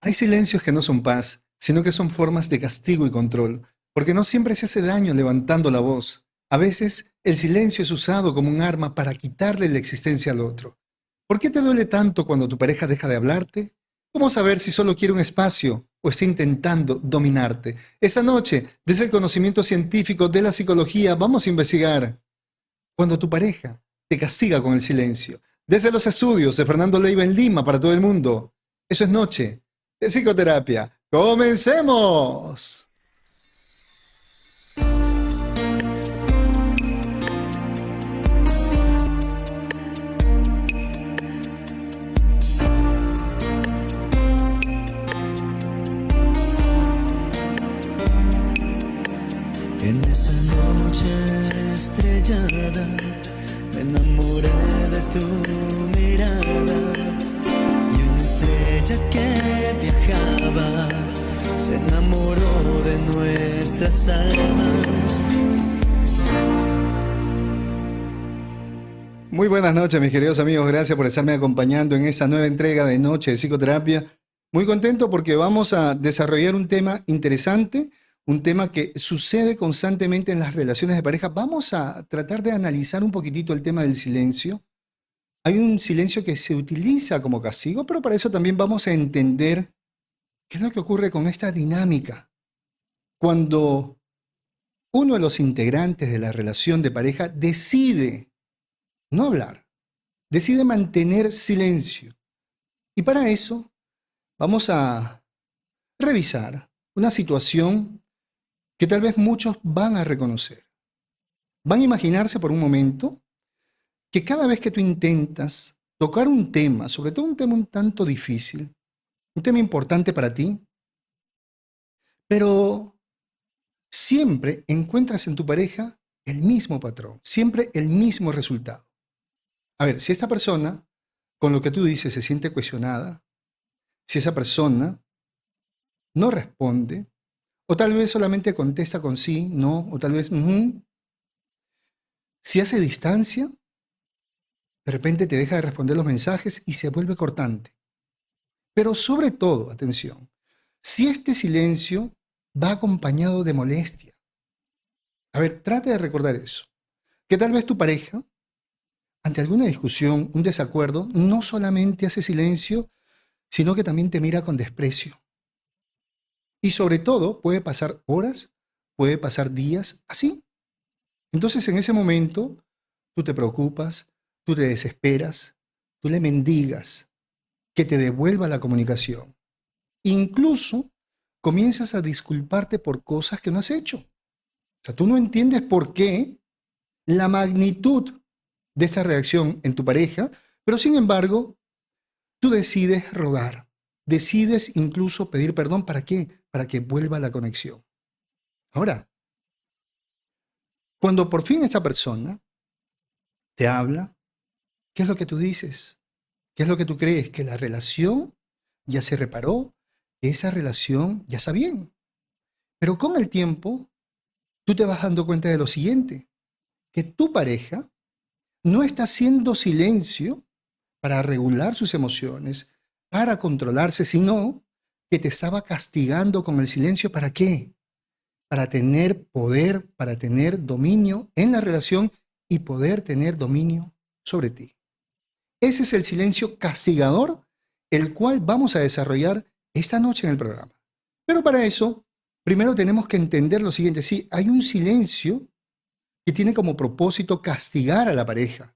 Hay silencios que no son paz, sino que son formas de castigo y control, porque no siempre se hace daño levantando la voz. A veces el silencio es usado como un arma para quitarle la existencia al otro. ¿Por qué te duele tanto cuando tu pareja deja de hablarte? ¿Cómo saber si solo quiere un espacio o está intentando dominarte? Esa noche, desde el conocimiento científico de la psicología, vamos a investigar cuando tu pareja te castiga con el silencio. Desde los estudios de Fernando Leiva en Lima para todo el mundo. Eso es Noche de Psicoterapia. ¡Comencemos! En esa noche estrellada me enamoré de tu mirada y una estrella que viajaba se enamoró de nuestras almas. Muy buenas noches, mis queridos amigos. Gracias por estarme acompañando en esta nueva entrega de Noche de Psicoterapia. Muy contento porque vamos a desarrollar un tema interesante, un tema que sucede constantemente en las relaciones de pareja. Vamos a tratar de analizar un poquitito el tema del silencio. Hay un silencio que se utiliza como castigo, pero para eso también vamos a entender qué es lo que ocurre con esta dinámica. Cuando uno de los integrantes de la relación de pareja decide no hablar, decide mantener silencio. Y para eso vamos a revisar una situación que tal vez muchos van a reconocer. Van a imaginarse por un momento que cada vez que tú intentas tocar un tema, sobre todo un tema un tanto difícil, un tema importante para ti, pero siempre encuentras en tu pareja el mismo patrón, siempre el mismo resultado. A ver, si esta persona, con lo que tú dices, se siente cuestionada, si esa persona no responde, o tal vez solamente contesta con sí, no, o tal vez si hace distancia, de repente te deja de responder los mensajes y se vuelve cortante. Pero sobre todo, atención, si este silencio va acompañado de molestia. A ver, trata de recordar eso. Que tal vez tu pareja, ante alguna discusión, un desacuerdo, no solamente hace silencio, sino que también te mira con desprecio. Y sobre todo, puede pasar horas, puede pasar días así. Entonces, en ese momento, tú te preocupas, tú te desesperas, tú le mendigas que te devuelva la comunicación. Incluso comienzas a disculparte por cosas que no has hecho. O sea, tú no entiendes por qué la magnitud de esta reacción en tu pareja, pero sin embargo, tú decides rogar, decides incluso pedir perdón. ¿Para qué? Para que vuelva la conexión. Ahora, cuando por fin esta persona te habla, ¿qué es lo que tú dices? ¿Qué es lo que tú crees? Que la relación ya se reparó, que esa relación ya está bien. Pero con el tiempo, tú te vas dando cuenta de lo siguiente, que tu pareja no está haciendo silencio para regular sus emociones, para controlarse, sino que te estaba castigando con el silencio. ¿Para qué? Para tener poder, para tener dominio en la relación y poder tener dominio sobre ti. Ese es el silencio castigador, el cual vamos a desarrollar esta noche en el programa. Pero para eso, primero tenemos que entender lo siguiente. Sí, hay un silencio que tiene como propósito castigar a la pareja,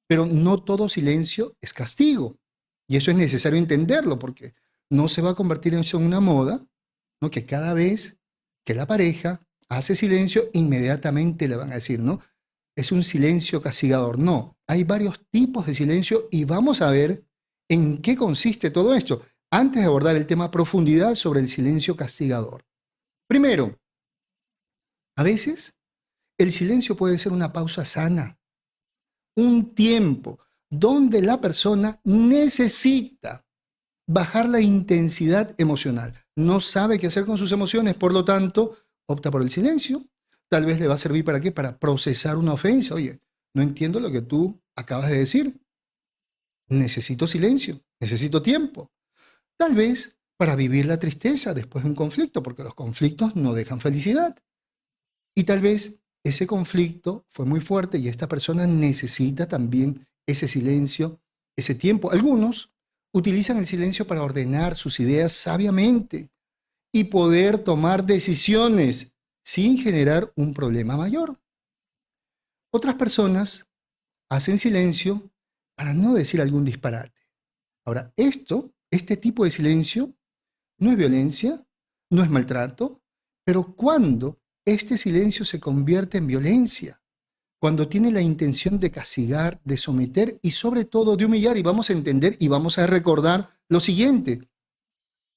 pero no todo silencio es castigo. Y eso es necesario entenderlo porque no se va a convertir eso en una moda, ¿no? Que cada vez que la pareja hace silencio, inmediatamente le van a decir, ¿no? Es un silencio castigador. No, hay varios tipos de silencio y vamos a ver en qué consiste todo esto antes de abordar el tema a profundidad sobre el silencio castigador. Primero, a veces el silencio puede ser una pausa sana, un tiempo donde la persona necesita bajar la intensidad emocional. No sabe qué hacer con sus emociones, por lo tanto, opta por el silencio. Tal vez le va a servir para qué, para procesar una ofensa. Oye, no entiendo lo que tú acabas de decir. Necesito silencio, necesito tiempo. Tal vez para vivir la tristeza después de un conflicto, porque los conflictos no dejan felicidad. Y tal vez ese conflicto fue muy fuerte y esta persona necesita también ese silencio, ese tiempo. Algunos utilizan el silencio para ordenar sus ideas sabiamente y poder tomar decisiones sin generar un problema mayor. Otras personas hacen silencio para no decir algún disparate. Ahora, este tipo de silencio no es violencia, no es maltrato, pero cuando este silencio se convierte en violencia, cuando tiene la intención de castigar, de someter y sobre todo de humillar, y vamos a entender y vamos a recordar lo siguiente: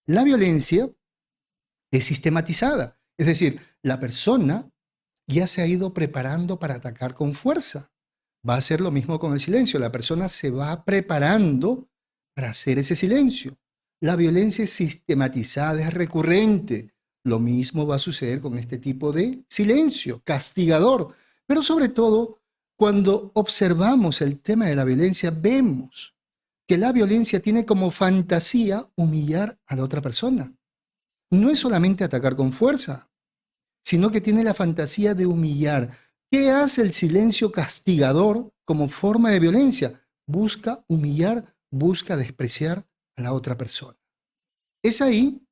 la violencia es sistematizada, es decir, la persona ya se ha ido preparando para atacar con fuerza. Va a hacer lo mismo con el silencio, la persona se va preparando para hacer ese silencio. La violencia es sistematizada, es recurrente. Lo mismo va a suceder con este tipo de silencio, castigador. Pero sobre todo, cuando observamos el tema de la violencia, vemos que la violencia tiene como fantasía humillar a la otra persona. No es solamente atacar con fuerza, sino que tiene la fantasía de humillar. ¿Qué hace el silencio castigador como forma de violencia? Busca humillar, busca despreciar a la otra persona. Es ahí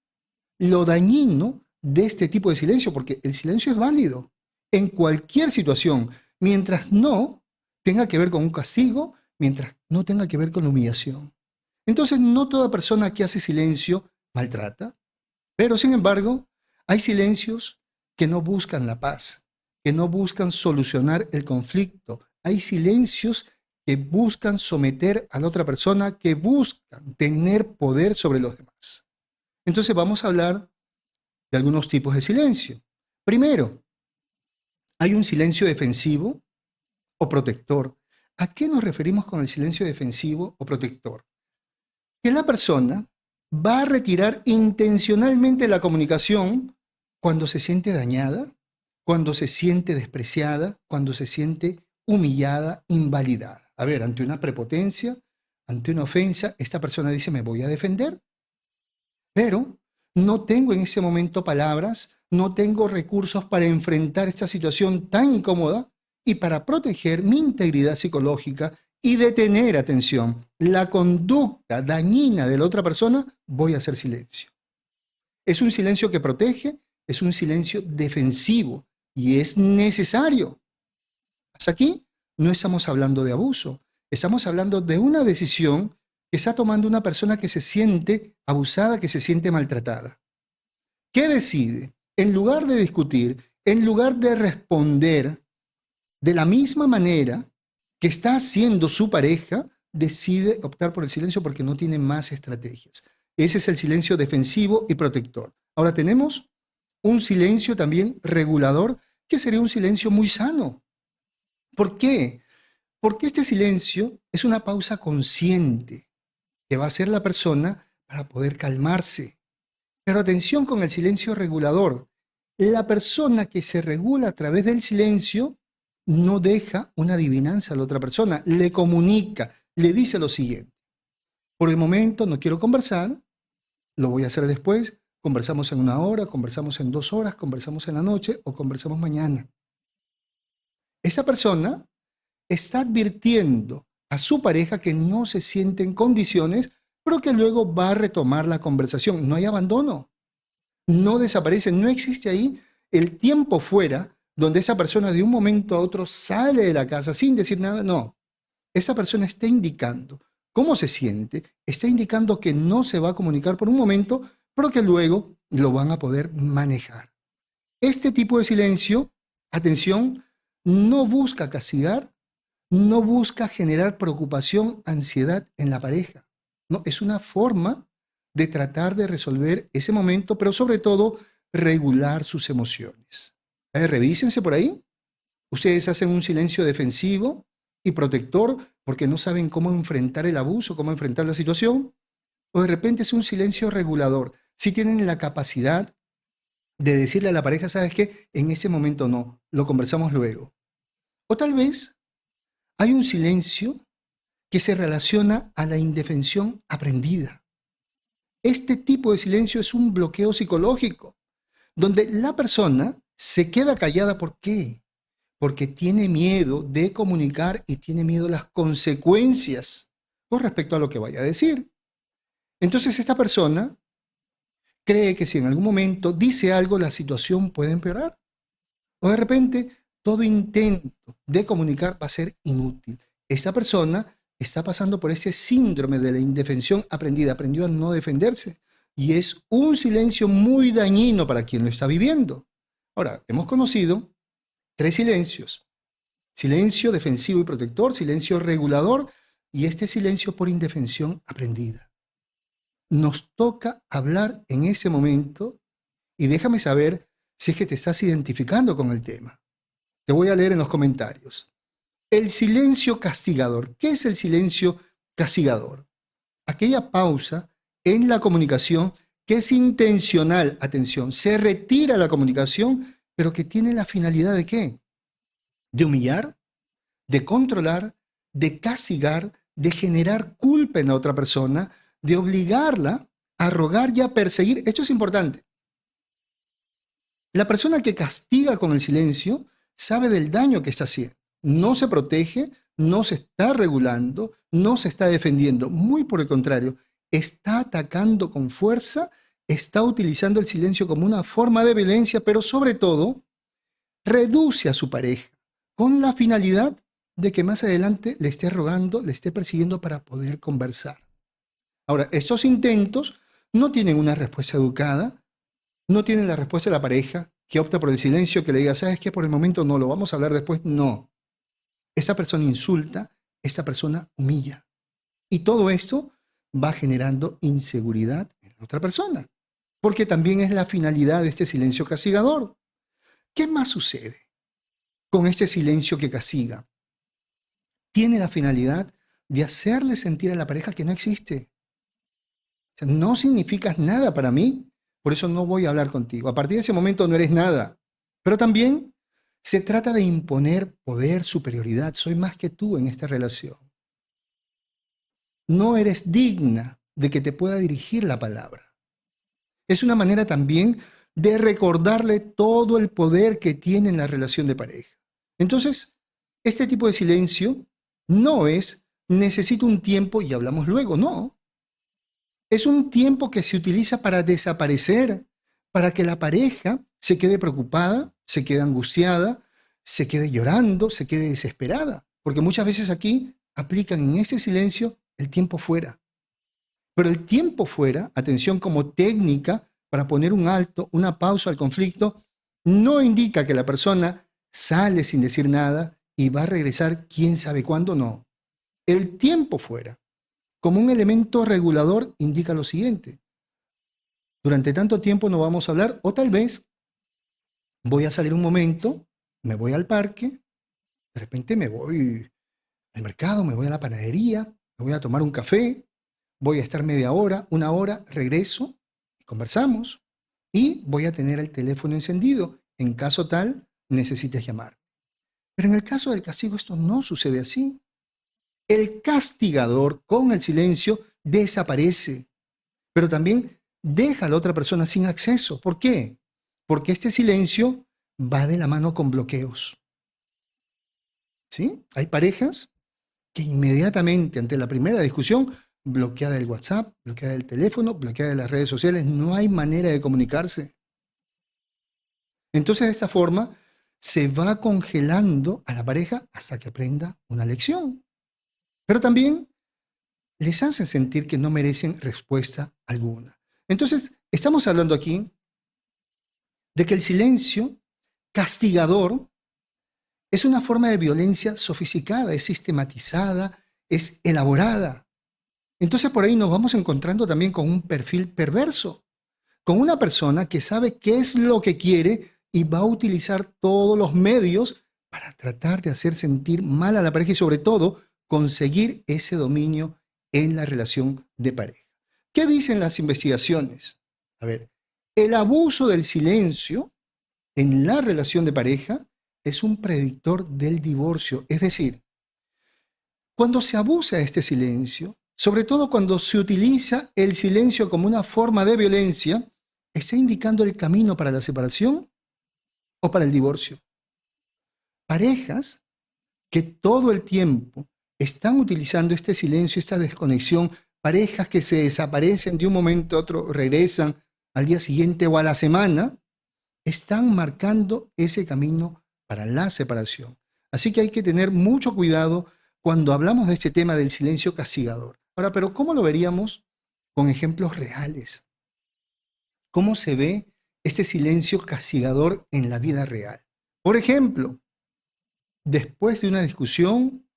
lo dañino de este tipo de silencio, porque el silencio es válido en cualquier situación, mientras no tenga que ver con un castigo, mientras no tenga que ver con la humillación. Entonces, no toda persona que hace silencio maltrata, pero sin embargo, hay silencios que no buscan la paz, que no buscan solucionar el conflicto. Hay silencios que buscan someter a la otra persona, que buscan tener poder sobre los demás. Entonces vamos a hablar de algunos tipos de silencio. Primero, hay un silencio defensivo o protector. ¿A qué nos referimos con el silencio defensivo o protector? Que la persona va a retirar intencionalmente la comunicación cuando se siente dañada, cuando se siente despreciada, cuando se siente humillada, invalidada. A ver, ante una prepotencia, ante una ofensa, esta persona dice: me voy a defender, pero no tengo en ese momento palabras, no tengo recursos para enfrentar esta situación tan incómoda y para proteger mi integridad psicológica y detener, atención, la conducta dañina de la otra persona, voy a hacer silencio. Es un silencio que protege, es un silencio defensivo y es necesario. Hasta aquí no estamos hablando de abuso, estamos hablando de una decisión que está tomando una persona que se siente abusada, que se siente maltratada. ¿Qué decide? En lugar de discutir, en lugar de responder de la misma manera que está haciendo su pareja, decide optar por el silencio porque no tiene más estrategias. Ese es el silencio defensivo y protector. Ahora tenemos un silencio también regulador, que sería un silencio muy sano. ¿Por qué? Porque este silencio es una pausa consciente que va a hacer la persona para poder calmarse. Pero atención con el silencio regulador. La persona que se regula a través del silencio no deja una adivinanza a la otra persona, le comunica, le dice lo siguiente: por el momento no quiero conversar, lo voy a hacer después, conversamos en 1 hora, conversamos en 2 horas, conversamos en la noche o conversamos mañana. Esa persona está advirtiendo a su pareja que no se siente en condiciones, pero que luego va a retomar la conversación. No hay abandono, no desaparece, no existe ahí el tiempo fuera donde esa persona de un momento a otro sale de la casa sin decir nada. No, esa persona está indicando cómo se siente, está indicando que no se va a comunicar por un momento, pero que luego lo van a poder manejar. Este tipo de silencio, atención, no busca castigar, no busca generar preocupación, ansiedad en la pareja. No, es una forma de tratar de resolver ese momento, pero sobre todo regular sus emociones. Revísense por ahí. Ustedes hacen un silencio defensivo y protector porque no saben cómo enfrentar el abuso, cómo enfrentar la situación. O de repente es un silencio regulador. Si tienen la capacidad de decirle a la pareja: ¿sabes qué? En ese momento no, lo conversamos luego. O tal vez hay un silencio que se relaciona a la indefensión aprendida. Este tipo de silencio es un bloqueo psicológico, donde la persona se queda callada. ¿Por qué? Porque tiene miedo de comunicar y tiene miedo de las consecuencias con respecto a lo que vaya a decir. Entonces esta persona cree que si en algún momento dice algo, la situación puede empeorar. O de repente todo intento de comunicar va a ser inútil. Esta persona está pasando por ese síndrome de la indefensión aprendida, aprendió a no defenderse. Y es un silencio muy dañino para quien lo está viviendo. Ahora, hemos conocido 3 silencios. Silencio defensivo y protector, silencio regulador y este silencio por indefensión aprendida. Nos toca hablar en ese momento y déjame saber si es que te estás identificando con el tema. Te voy a leer en los comentarios. El silencio castigador. ¿Qué es el silencio castigador? Aquella pausa en la comunicación que es intencional, atención, se retira la comunicación, pero que tiene la finalidad ¿de qué? De humillar, de controlar, de castigar, de generar culpa en la otra persona, de obligarla a rogar y a perseguir. Esto es importante. La persona que castiga con el silencio sabe del daño que está haciendo. No se protege, no se está regulando, no se está defendiendo. Muy por el contrario, está atacando con fuerza, está utilizando el silencio como una forma de violencia, pero sobre todo, reduce a su pareja con la finalidad de que más adelante le esté rogando, le esté persiguiendo para poder conversar. Ahora, estos intentos no tienen una respuesta educada, no tienen la respuesta de la pareja que opta por el silencio, que le diga, ¿sabes qué? Por el momento no, lo vamos a hablar después. No. Esta persona insulta, esta persona humilla. Y todo esto va generando inseguridad en la otra persona, porque también es la finalidad de este silencio castigador. ¿Qué más sucede con este silencio que castiga? Tiene la finalidad de hacerle sentir a la pareja que no existe. O sea, no significas nada para mí, por eso no voy a hablar contigo. A partir de ese momento no eres nada. Pero también se trata de imponer poder, superioridad. Soy más que tú en esta relación. No eres digna de que te pueda dirigir la palabra. Es una manera también de recordarle todo el poder que tiene en la relación de pareja. Entonces, este tipo de silencio no es necesito un tiempo y hablamos luego, no. Es un tiempo que se utiliza para desaparecer, para que la pareja se quede preocupada, se quede angustiada, se quede llorando, se quede desesperada. Porque muchas veces aquí aplican en ese silencio el tiempo fuera. Pero el tiempo fuera, atención, como técnica para poner un alto, una pausa al conflicto, no indica que la persona sale sin decir nada y va a regresar quién sabe cuándo, no. El tiempo fuera, como un elemento regulador, indica lo siguiente. Durante tanto tiempo no vamos a hablar, o tal vez voy a salir un momento, me voy al parque, de repente me voy al mercado, me voy a la panadería, me voy a tomar un café, voy a estar media hora, una hora, regreso y conversamos. Y voy a tener el teléfono encendido en caso tal necesites llamar. Pero en el caso del castigo esto no sucede así. El castigador con el silencio desaparece, pero también deja a la otra persona sin acceso. ¿Por qué? Porque este silencio va de la mano con bloqueos. ¿Sí? Hay parejas que inmediatamente ante la primera discusión, bloqueada el WhatsApp, bloqueada el teléfono, bloqueada las redes sociales, no hay manera de comunicarse. Entonces de esta forma se va congelando a la pareja hasta que aprenda una lección. Pero también les hace sentir que no merecen respuesta alguna. Entonces, estamos hablando aquí de que el silencio castigador es una forma de violencia sofisticada, es sistematizada, es elaborada. Entonces, por ahí nos vamos encontrando también con un perfil perverso, con una persona que sabe qué es lo que quiere y va a utilizar todos los medios para tratar de hacer sentir mal a la pareja y sobre todo conseguir ese dominio en la relación de pareja. ¿Qué dicen las investigaciones? A ver, el abuso del silencio en la relación de pareja es un predictor del divorcio. Es decir, cuando se abusa de este silencio, sobre todo cuando se utiliza el silencio como una forma de violencia, está indicando el camino para la separación o para el divorcio. Parejas que todo el tiempo están utilizando este silencio, esta desconexión, parejas que se desaparecen de un momento a otro, regresan al día siguiente o a la semana, están marcando ese camino para la separación. Así que hay que tener mucho cuidado cuando hablamos de este tema del silencio castigador. Ahora, pero ¿cómo lo veríamos con ejemplos reales? ¿Cómo se ve este silencio castigador en la vida real? Por ejemplo, después de una discusión,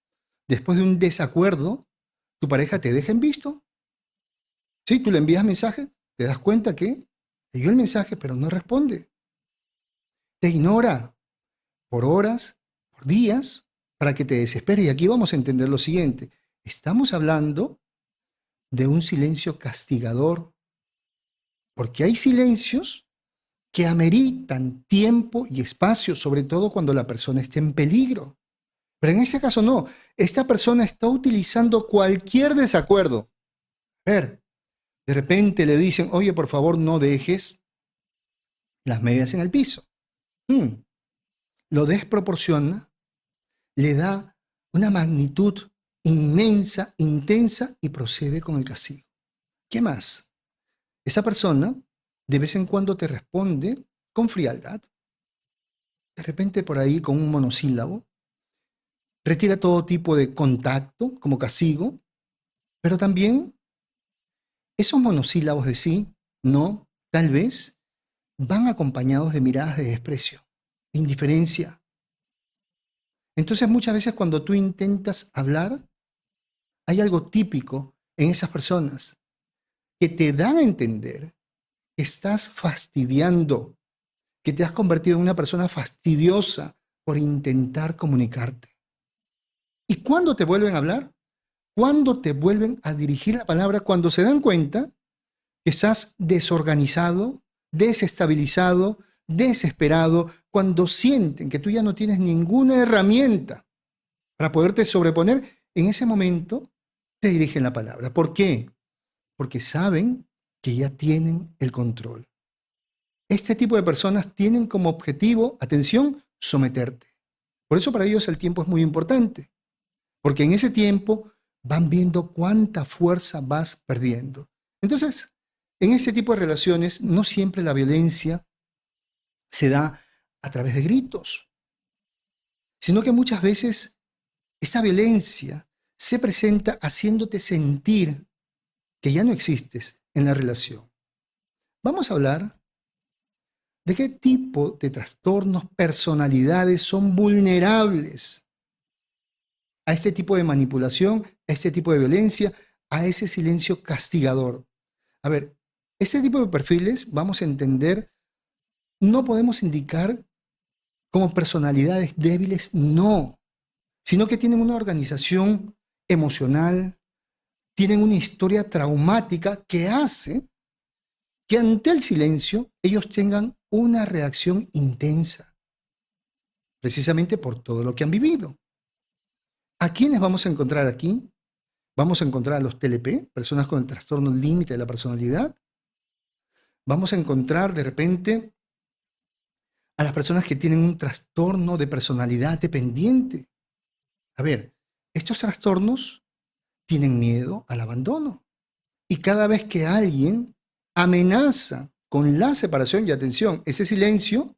después de un desacuerdo, tu pareja te deja en visto. Sí, tú le envías mensaje, te das cuenta que llegó el mensaje, pero no responde. Te ignora por horas, por días, para que te desesperes. Y aquí vamos a entender lo siguiente. Estamos hablando de un silencio castigador, porque hay silencios que ameritan tiempo y espacio, sobre todo cuando la persona esté en peligro. Pero en ese caso no. Esta persona está utilizando cualquier desacuerdo. A ver, de repente le dicen, oye, por favor, no dejes las medias en el piso. Lo desproporciona, le da una magnitud inmensa, intensa y procede con el castigo. ¿Qué más? Esa persona de vez en cuando te responde con frialdad, de repente por ahí con un monosílabo, retira todo tipo de contacto como castigo, pero también esos monosílabos de sí, no, tal vez, van acompañados de miradas de desprecio, de indiferencia. Entonces muchas veces cuando tú intentas hablar, hay algo típico en esas personas que te dan a entender que estás fastidiando, que te has convertido en una persona fastidiosa por intentar comunicarte. ¿Y cuándo te vuelven a hablar? ¿Cuándo te vuelven a dirigir la palabra? Cuando se dan cuenta que estás desorganizado, desestabilizado, desesperado, cuando sienten que tú ya no tienes ninguna herramienta para poderte sobreponer, en ese momento te dirigen la palabra. ¿Por qué? Porque saben que ya tienen el control. Este tipo de personas tienen como objetivo, atención, someterte. Por eso para ellos el tiempo es muy importante, porque en ese tiempo van viendo cuánta fuerza vas perdiendo. Entonces, en ese tipo de relaciones no siempre la violencia se da a través de gritos, sino que muchas veces esta violencia se presenta haciéndote sentir que ya no existes en la relación. Vamos a hablar de qué tipo de trastornos, personalidades son vulnerables a este tipo de manipulación, a este tipo de violencia, a ese silencio castigador. A ver, este tipo de perfiles, vamos a entender, no podemos indicar como personalidades débiles, no, sino que tienen una organización emocional, tienen una historia traumática que hace que ante el silencio ellos tengan una reacción intensa, precisamente por todo lo que han vivido. ¿A quiénes vamos a encontrar aquí? Vamos a encontrar a los TLP, personas con el trastorno límite de la personalidad. Vamos a encontrar de repente a las personas que tienen un trastorno de personalidad dependiente. A ver, estos trastornos tienen miedo al abandono. Y cada vez que alguien amenaza con la separación, y atención, ese silencio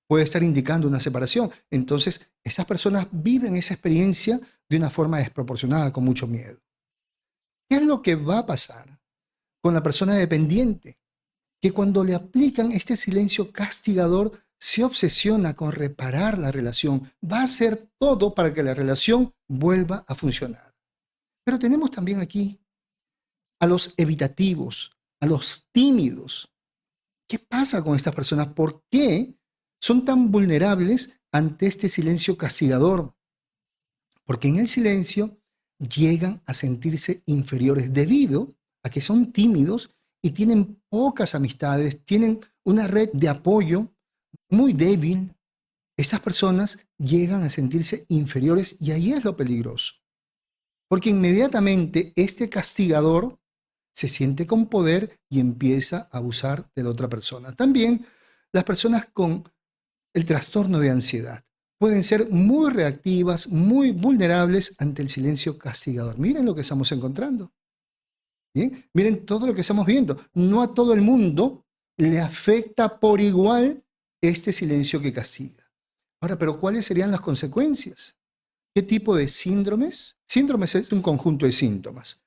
puede estar indicando una separación. Entonces, esas personas viven esa experiencia de una forma desproporcionada, con mucho miedo. ¿Qué es lo que va a pasar con la persona dependiente? Que cuando le aplican este silencio castigador, se obsesiona con reparar la relación. Va a hacer todo para que la relación vuelva a funcionar. Pero tenemos también aquí a los evitativos, a los tímidos. ¿Qué pasa con estas personas? ¿Por qué son tan vulnerables ante este silencio castigador? Porque en el silencio llegan a sentirse inferiores debido a que son tímidos y tienen pocas amistades, tienen una red de apoyo muy débil. Esas personas llegan a sentirse inferiores y ahí es lo peligroso. Porque inmediatamente este castigador se siente con poder y empieza a abusar de la otra persona. También las personas con el trastorno de ansiedad pueden ser muy reactivas, muy vulnerables ante el silencio castigador. Miren lo que estamos encontrando. ¿Bien? Miren todo lo que estamos viendo. No a todo el mundo le afecta por igual este silencio que castiga. Ahora, pero ¿cuáles serían las consecuencias? ¿Qué tipo de síndromes? Síndromes es un conjunto de síntomas.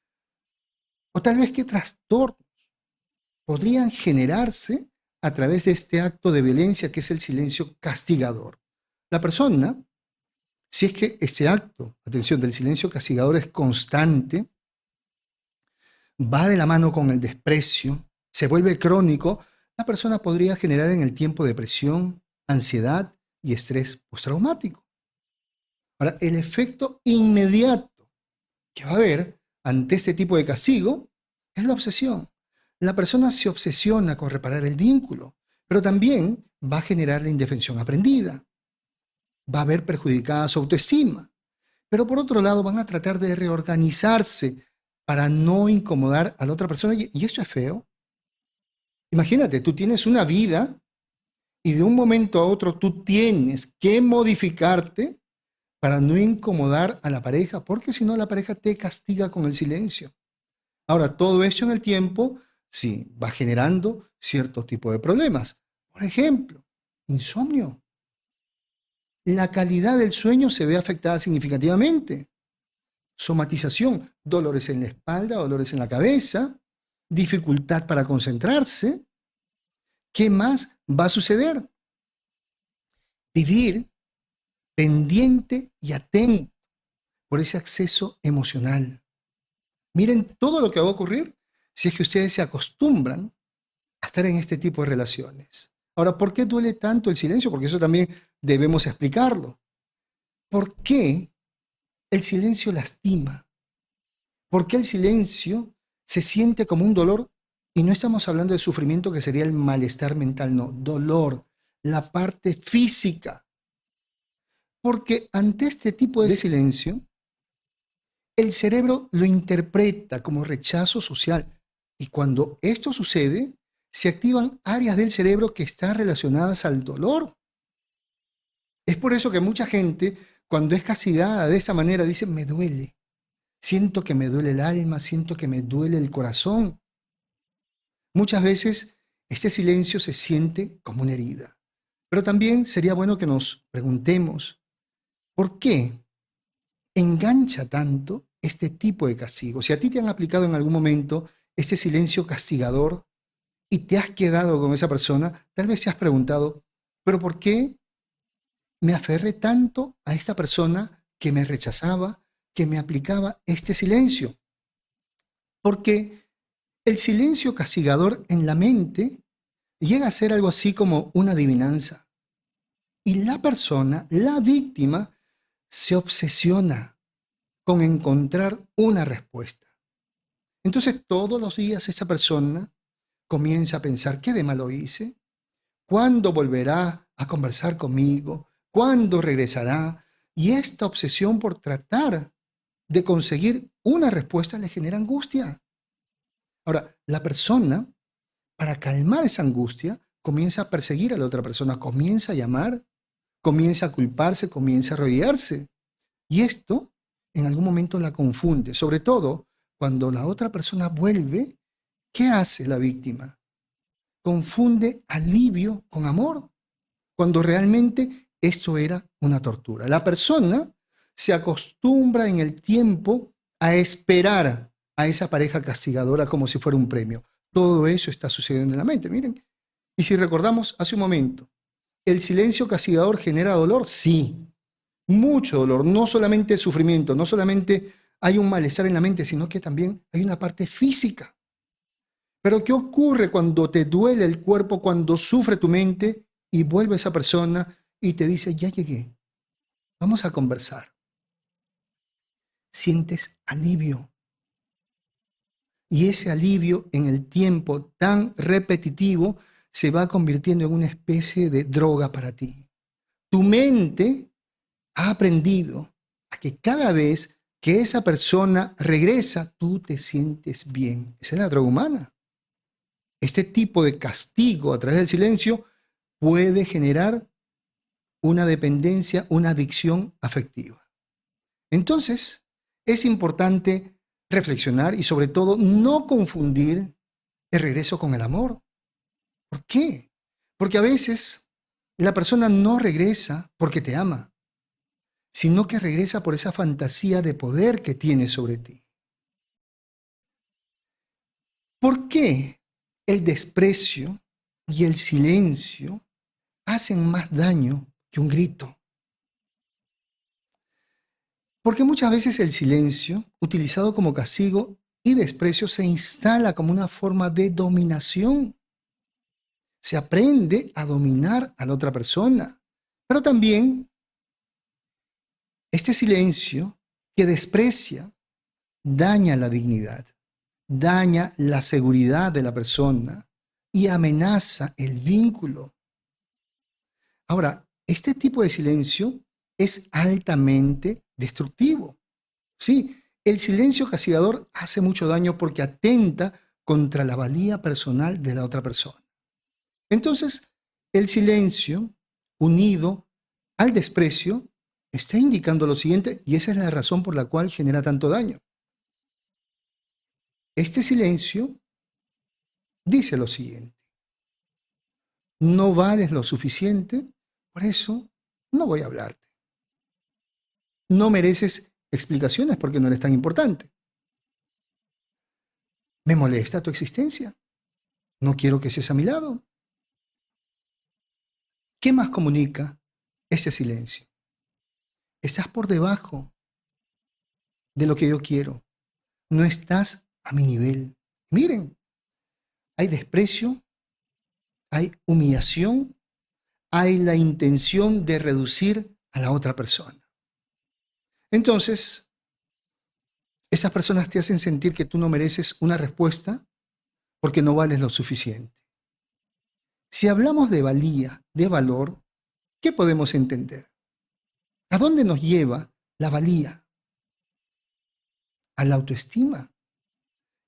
O tal vez qué trastornos podrían generarse a través de este acto de violencia que es el silencio castigador. La persona, si es que este acto, atención, del silencio castigador es constante, va de la mano con el desprecio, se vuelve crónico, la persona podría generar en el tiempo depresión, ansiedad y estrés postraumático. Ahora, el efecto inmediato que va a haber ante este tipo de castigo es la obsesión. La persona se obsesiona con reparar el vínculo, pero también va a generar la indefensión aprendida. Va a haber perjudicada su autoestima. Pero por otro lado van a tratar de reorganizarse para no incomodar a la otra persona. Y esto es feo. Imagínate, tú tienes una vida y de un momento a otro tú tienes que modificarte para no incomodar a la pareja, porque si no la pareja te castiga con el silencio. Ahora, todo eso en el tiempo, sí, va generando cierto tipo de problemas. Por ejemplo, insomnio. La calidad del sueño se ve afectada significativamente. Somatización, dolores en la espalda, dolores en la cabeza, dificultad para concentrarse. ¿Qué más va a suceder? Vivir pendiente y atento por ese acceso emocional. Miren todo lo que va a ocurrir si es que ustedes se acostumbran a estar en este tipo de relaciones. Ahora, ¿por qué duele tanto el silencio? Porque eso también debemos explicarlo. ¿Por qué el silencio lastima? ¿Por qué el silencio se siente como un dolor? Y no estamos hablando de sufrimiento que sería el malestar mental, no, dolor, la parte física. Porque ante este tipo de silencio, el cerebro lo interpreta como rechazo social. Y cuando esto sucede, se activan áreas del cerebro que están relacionadas al dolor. Es por eso que mucha gente, cuando es castigada de esa manera, dice, me duele. Siento que me duele el alma, siento que me duele el corazón. Muchas veces este silencio se siente como una herida. Pero también sería bueno que nos preguntemos, ¿por qué engancha tanto este tipo de castigo? Si a ti te han aplicado en algún momento este silencio castigador y te has quedado con esa persona, tal vez te has preguntado, ¿pero por qué me aferré tanto a esta persona que me rechazaba, que me aplicaba este silencio? Porque el silencio castigador en la mente llega a ser algo así como una adivinanza. Y la persona, la víctima, se obsesiona con encontrar una respuesta. Entonces todos los días esa persona comienza a pensar, ¿qué de malo hice? ¿Cuándo volverá a conversar conmigo? ¿Cuándo regresará? Y esta obsesión por tratar de conseguir una respuesta le genera angustia. Ahora, la persona, para calmar esa angustia, comienza a perseguir a la otra persona, comienza a llamar, comienza a culparse, comienza a rodearse. Y esto en algún momento la confunde, sobre todo cuando la otra persona vuelve. ¿Qué hace la víctima? Confunde alivio con amor, cuando realmente esto era una tortura. La persona se acostumbra en el tiempo a esperar a esa pareja castigadora como si fuera un premio. Todo eso está sucediendo en la mente, miren. Y si recordamos hace un momento, ¿el silencio castigador genera dolor? Sí, mucho dolor, no solamente sufrimiento, no solamente hay un malestar en la mente, sino que también hay una parte física. Pero ¿qué ocurre cuando te duele el cuerpo, cuando sufre tu mente y vuelve esa persona y te dice, ya llegué, vamos a conversar? Sientes alivio. Y ese alivio en el tiempo tan repetitivo se va convirtiendo en una especie de droga para ti. Tu mente ha aprendido a que cada vez que esa persona regresa, tú te sientes bien. Esa es la droga humana. Este tipo de castigo a través del silencio puede generar una dependencia, una adicción afectiva. Entonces, es importante reflexionar y sobre todo no confundir el regreso con el amor. ¿Por qué? Porque a veces la persona no regresa porque te ama, sino que regresa por esa fantasía de poder que tiene sobre ti. ¿Por qué el desprecio y el silencio hacen más daño que un grito? Porque muchas veces el silencio, utilizado como castigo y desprecio, se instala como una forma de dominación. Se aprende a dominar a la otra persona. Pero también este silencio que desprecia daña la dignidad, daña la seguridad de la persona y amenaza el vínculo. Ahora, este tipo de silencio es altamente destructivo. Sí, el silencio castigador hace mucho daño porque atenta contra la valía personal de la otra persona. Entonces, el silencio unido al desprecio está indicando lo siguiente, y esa es la razón por la cual genera tanto daño. Este silencio dice lo siguiente: no vales lo suficiente, por eso no voy a hablarte. No mereces explicaciones porque no eres tan importante. Me molesta tu existencia. No quiero que estés a mi lado. ¿Qué más comunica ese silencio? Estás por debajo de lo que yo quiero. No estás a mi nivel. Miren, hay desprecio, hay humillación, hay la intención de reducir a la otra persona. Entonces, esas personas te hacen sentir que tú no mereces una respuesta porque no vales lo suficiente. Si hablamos de valía, de valor, ¿qué podemos entender? ¿A dónde nos lleva la valía? A la autoestima.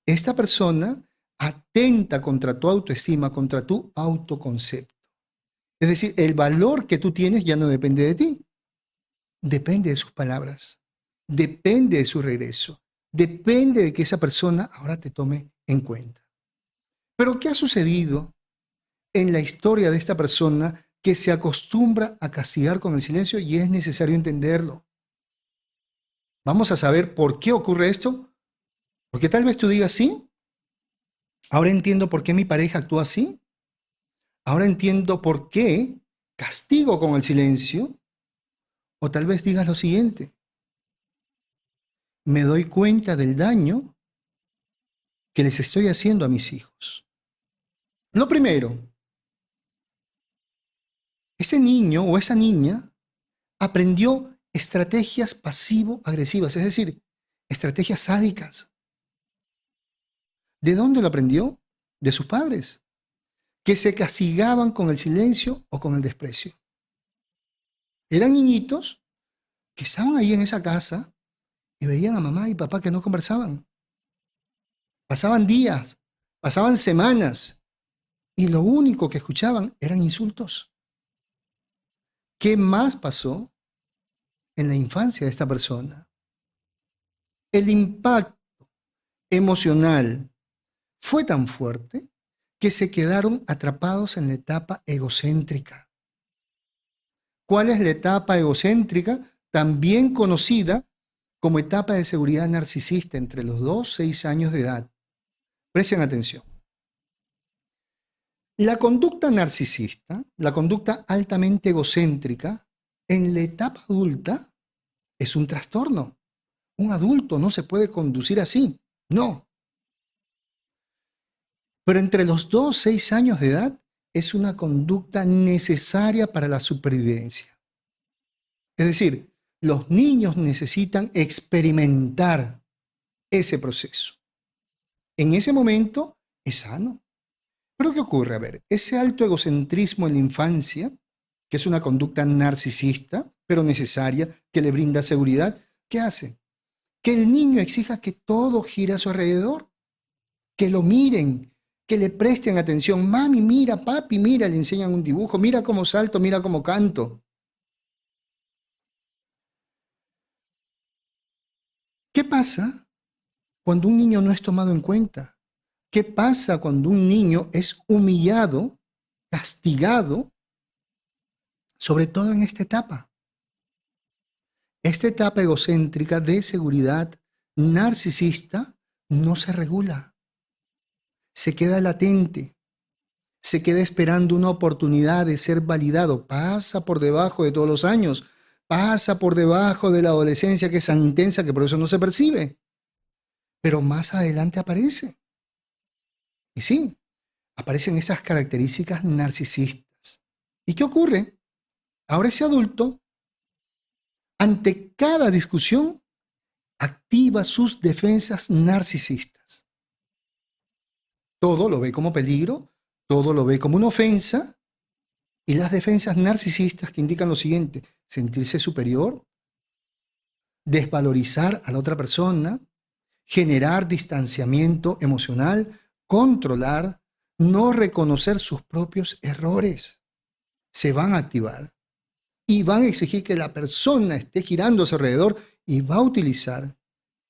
Esta persona atenta contra tu autoestima, contra tu autoconcepto. Es decir, el valor que tú tienes ya no depende de ti. Depende de sus palabras, depende de su regreso, depende de que esa persona ahora te tome en cuenta. Pero ¿qué ha sucedido en la historia de esta persona que se acostumbra a castigar con el silencio y es necesario entenderlo? Vamos a saber por qué ocurre esto, porque tal vez tú digas, sí, ahora entiendo por qué mi pareja actúa así, ahora entiendo por qué castigo con el silencio. O tal vez digas lo siguiente: me doy cuenta del daño que les estoy haciendo a mis hijos. Lo primero, ese niño o esa niña aprendió estrategias pasivo-agresivas, es decir, estrategias sádicas. ¿De dónde lo aprendió? De sus padres, que se castigaban con el silencio o con el desprecio. Eran niñitos que estaban ahí en esa casa y veían a mamá y papá que no conversaban. Pasaban días, pasaban semanas y lo único que escuchaban eran insultos. ¿Qué más pasó en la infancia de esta persona? El impacto emocional fue tan fuerte que se quedaron atrapados en la etapa egocéntrica. ¿Cuál es la etapa egocéntrica? También conocida como etapa de seguridad narcisista entre los 2 y 6 años de edad. Presten atención. La conducta narcisista, la conducta altamente egocéntrica, en la etapa adulta es un trastorno. Un adulto no se puede conducir así, no. Pero entre los 2 y 6 años de edad es una conducta necesaria para la supervivencia. Es decir, los niños necesitan experimentar ese proceso. En ese momento es sano. Pero ¿qué ocurre? A ver, ese alto egocentrismo en la infancia, que es una conducta narcisista, pero necesaria, que le brinda seguridad, ¿qué hace? Que el niño exija que todo gire a su alrededor, que lo miren, que le presten atención. Mami, mira, papi, mira, le enseñan un dibujo, mira cómo salto, mira cómo canto. ¿Qué pasa cuando un niño no es tomado en cuenta? ¿Qué pasa cuando un niño es humillado, castigado, sobre todo en esta etapa? Esta etapa egocéntrica de seguridad narcisista no se regula, se queda latente, se queda esperando una oportunidad de ser validado, pasa por debajo de todos los años, pasa por debajo de la adolescencia que es tan intensa que por eso no se percibe, pero más adelante aparece. Y sí, aparecen esas características narcisistas. ¿Y qué ocurre? Ahora ese adulto, ante cada discusión, activa sus defensas narcisistas. Todo lo ve como peligro, todo lo ve como una ofensa, y las defensas narcisistas que indican lo siguiente: sentirse superior, desvalorizar a la otra persona, generar distanciamiento emocional, controlar, no reconocer sus propios errores. Se van a activar y van a exigir que la persona esté girando a su alrededor y va a utilizar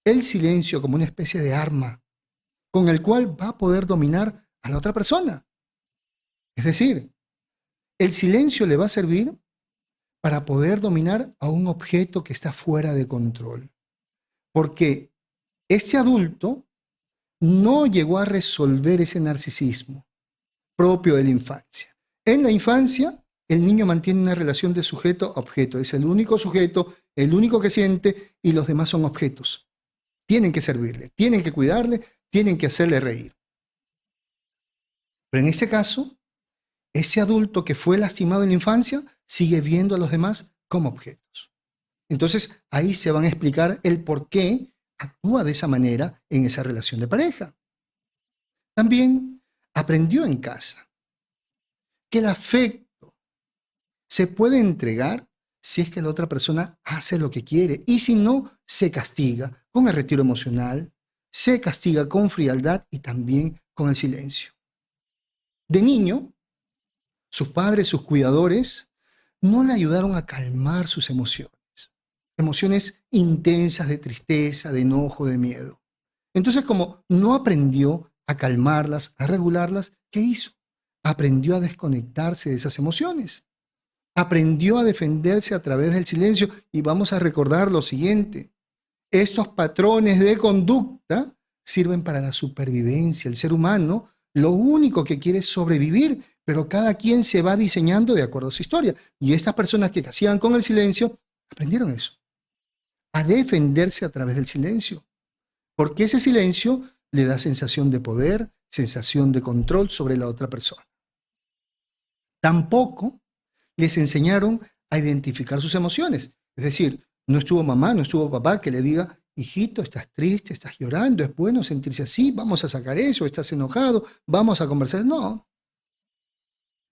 el silencio como una especie de arma con el cual va a poder dominar a la otra persona. Es decir, el silencio le va a servir para poder dominar a un objeto que está fuera de control. Porque ese adulto no llegó a resolver ese narcisismo propio de la infancia. En la infancia, el niño mantiene una relación de sujeto a objeto. Es el único sujeto, el único que siente, y los demás son objetos. Tienen que servirle, tienen que cuidarle, tienen que hacerle reír. Pero en este caso, ese adulto que fue lastimado en la infancia sigue viendo a los demás como objetos. Entonces, ahí se van a explicar el por qué actúa de esa manera en esa relación de pareja. También aprendió en casa que el afecto se puede entregar si es que la otra persona hace lo que quiere, y si no, se castiga con el retiro emocional, se castiga con frialdad y también con el silencio. De niño, sus padres, sus cuidadores, no le ayudaron a calmar sus emociones. Emociones intensas de tristeza, de enojo, de miedo. Entonces, como no aprendió a calmarlas, a regularlas, ¿qué hizo? Aprendió a desconectarse de esas emociones. Aprendió a defenderse a través del silencio. Y vamos a recordar lo siguiente: estos patrones de conducta sirven para la supervivencia. El ser humano lo único que quiere es sobrevivir, pero cada quien se va diseñando de acuerdo a su historia. Y estas personas que hacían con el silencio aprendieron eso, a defenderse a través del silencio, porque ese silencio le da sensación de poder, sensación de control sobre la otra persona. Tampoco les enseñaron a identificar sus emociones. Es decir, no estuvo mamá, no estuvo papá que le diga: hijito, estás triste, estás llorando, es bueno sentirse así, vamos a sacar eso, estás enojado, vamos a conversar. No,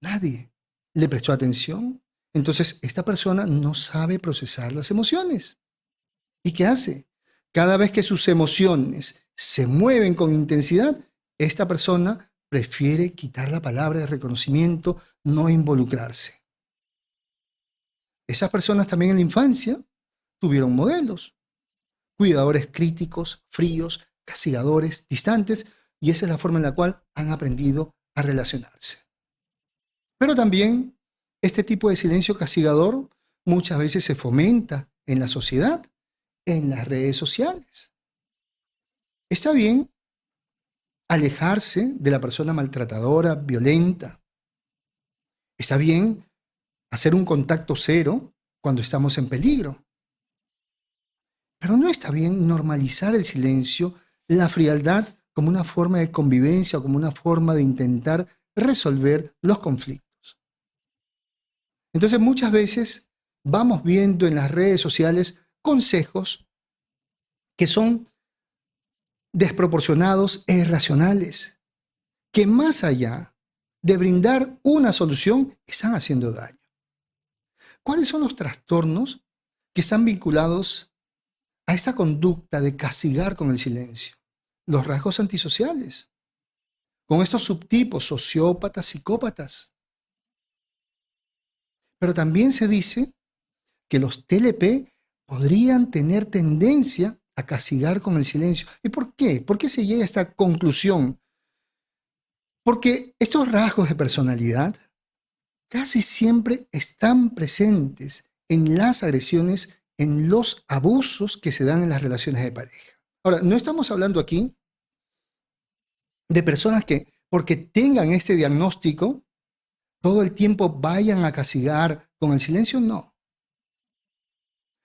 nadie le prestó atención. Entonces, esta persona no sabe procesar las emociones. ¿Y qué hace? Cada vez que sus emociones se mueven con intensidad, esta persona prefiere quitar la palabra de reconocimiento, no involucrarse. Esas personas también en la infancia tuvieron modelos, cuidadores críticos, fríos, castigadores, distantes, y esa es la forma en la cual han aprendido a relacionarse. Pero también este tipo de silencio castigador muchas veces se fomenta en la sociedad, en las redes sociales. Está bien alejarse de la persona maltratadora, violenta. Está bien hacer un contacto cero cuando estamos en peligro. Pero no está bien normalizar el silencio, la frialdad, como una forma de convivencia, como una forma de intentar resolver los conflictos. Entonces, muchas veces vamos viendo en las redes sociales consejos que son desproporcionados e irracionales, que más allá de brindar una solución, están haciendo daño. ¿Cuáles son los trastornos que están vinculados a esta conducta de castigar con el silencio. Los rasgos antisociales, con estos subtipos, sociópatas, psicópatas. Pero también se dice que los TLP podrían tener tendencia a castigar con el silencio. ¿Y por qué? ¿Por qué se llega a esta conclusión? Porque estos rasgos de personalidad casi siempre están presentes en las agresiones, en los abusos que se dan en las relaciones de pareja. Ahora, no estamos hablando aquí de personas que, porque tengan este diagnóstico, todo el tiempo vayan a castigar con el silencio, no.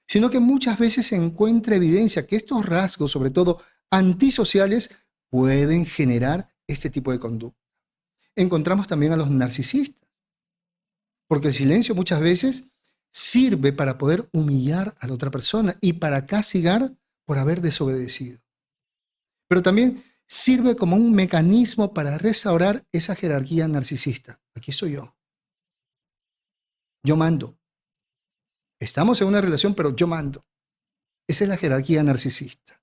Sino que muchas veces se encuentra evidencia que estos rasgos, sobre todo antisociales, pueden generar este tipo de conducta. Encontramos también a los narcisistas, porque el silencio muchas veces sirve para poder humillar a la otra persona y para castigar por haber desobedecido. Pero también sirve como un mecanismo para restaurar esa jerarquía narcisista. Aquí soy yo. Yo mando. Estamos en una relación, pero yo mando. Esa es la jerarquía narcisista.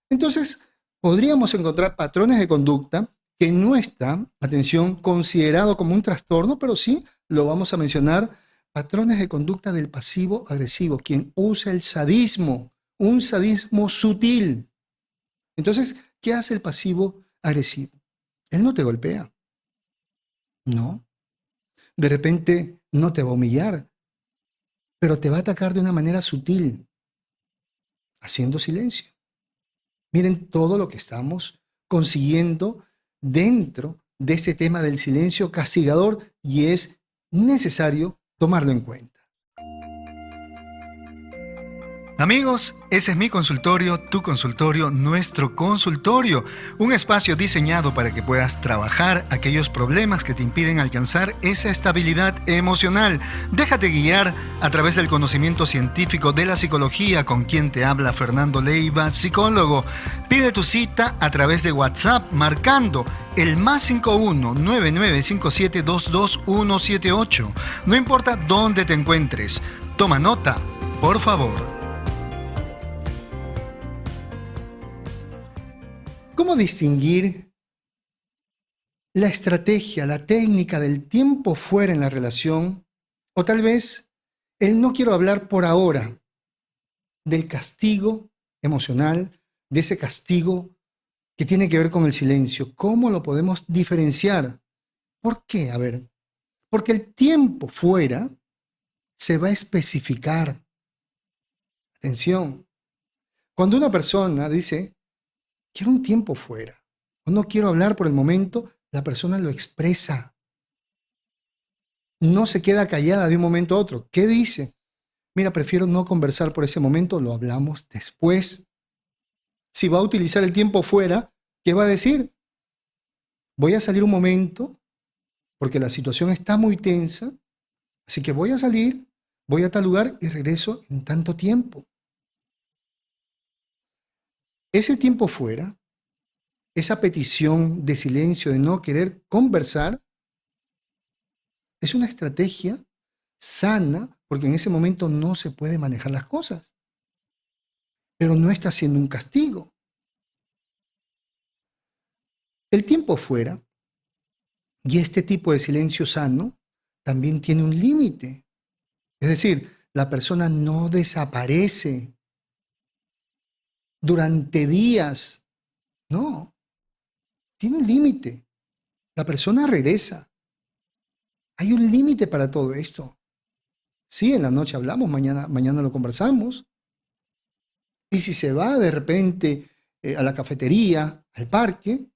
Entonces, podríamos encontrar patrones de conducta que en nuestra atención considerado como un trastorno, pero sí lo vamos a mencionar, patrones de conducta del pasivo agresivo, quien usa el sadismo, un sadismo sutil. Entonces, ¿qué hace el pasivo agresivo? Él no te golpea. No. De repente no te va a humillar, pero te va a atacar de una manera sutil, haciendo silencio. Miren todo lo que estamos consiguiendo dentro de este tema del silencio castigador y es necesario tomarlo en cuenta. Amigos, ese es mi consultorio, tu consultorio, nuestro consultorio. Un espacio diseñado para que puedas trabajar aquellos problemas que te impiden alcanzar esa estabilidad emocional. Déjate guiar a través del conocimiento científico de la psicología, con quien te habla Fernando Leiva, psicólogo. Pide tu cita a través de WhatsApp marcando el +51 9957 22178. No importa dónde te encuentres. Toma nota, por favor. ¿Cómo distinguir la estrategia, la técnica del tiempo fuera en la relación? O tal vez el no quiero hablar por ahora del castigo emocional, de ese castigo que tiene que ver con el silencio. ¿Cómo lo podemos diferenciar? ¿Por qué? A ver, porque el tiempo fuera se va a especificar. Atención, cuando una persona dice, quiero un tiempo fuera, o no quiero hablar por el momento, la persona lo expresa. No se queda callada de un momento a otro. ¿Qué dice? Mira, prefiero no conversar por ese momento, lo hablamos después. Si va a utilizar el tiempo fuera, ¿qué va a decir? Voy a salir un momento, porque la situación está muy tensa, así que voy a salir, voy a tal lugar y regreso en tanto tiempo. Ese tiempo fuera, esa petición de silencio, de no querer conversar, es una estrategia sana porque en ese momento no se puede manejar las cosas. Pero no está siendo un castigo. El tiempo fuera y este tipo de silencio sano también tiene un límite. Es decir, la persona no desaparece durante días. No, tiene un límite. La persona regresa. Hay un límite para todo esto. Sí, en la noche hablamos, mañana lo conversamos. Y si se va de repente a la cafetería, al parque,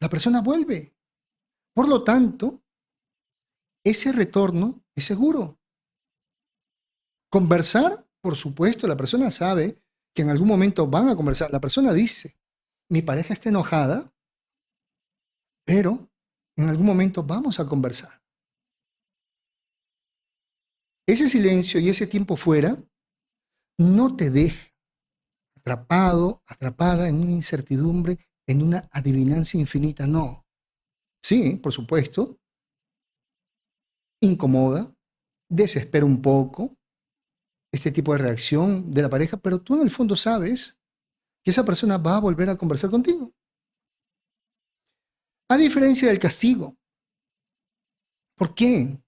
la persona vuelve. Por lo tanto, ese retorno es seguro. Conversar, por supuesto, la persona sabe que en algún momento van a conversar. La persona dice, mi pareja está enojada, pero en algún momento vamos a conversar. Ese silencio y ese tiempo fuera no te deja atrapado, atrapada en una incertidumbre, en una adivinancia infinita, no. Sí, por supuesto, incomoda, desespera un poco, este tipo de reacción de la pareja, pero tú en el fondo sabes que esa persona va a volver a conversar contigo. A diferencia del castigo. ¿Por qué?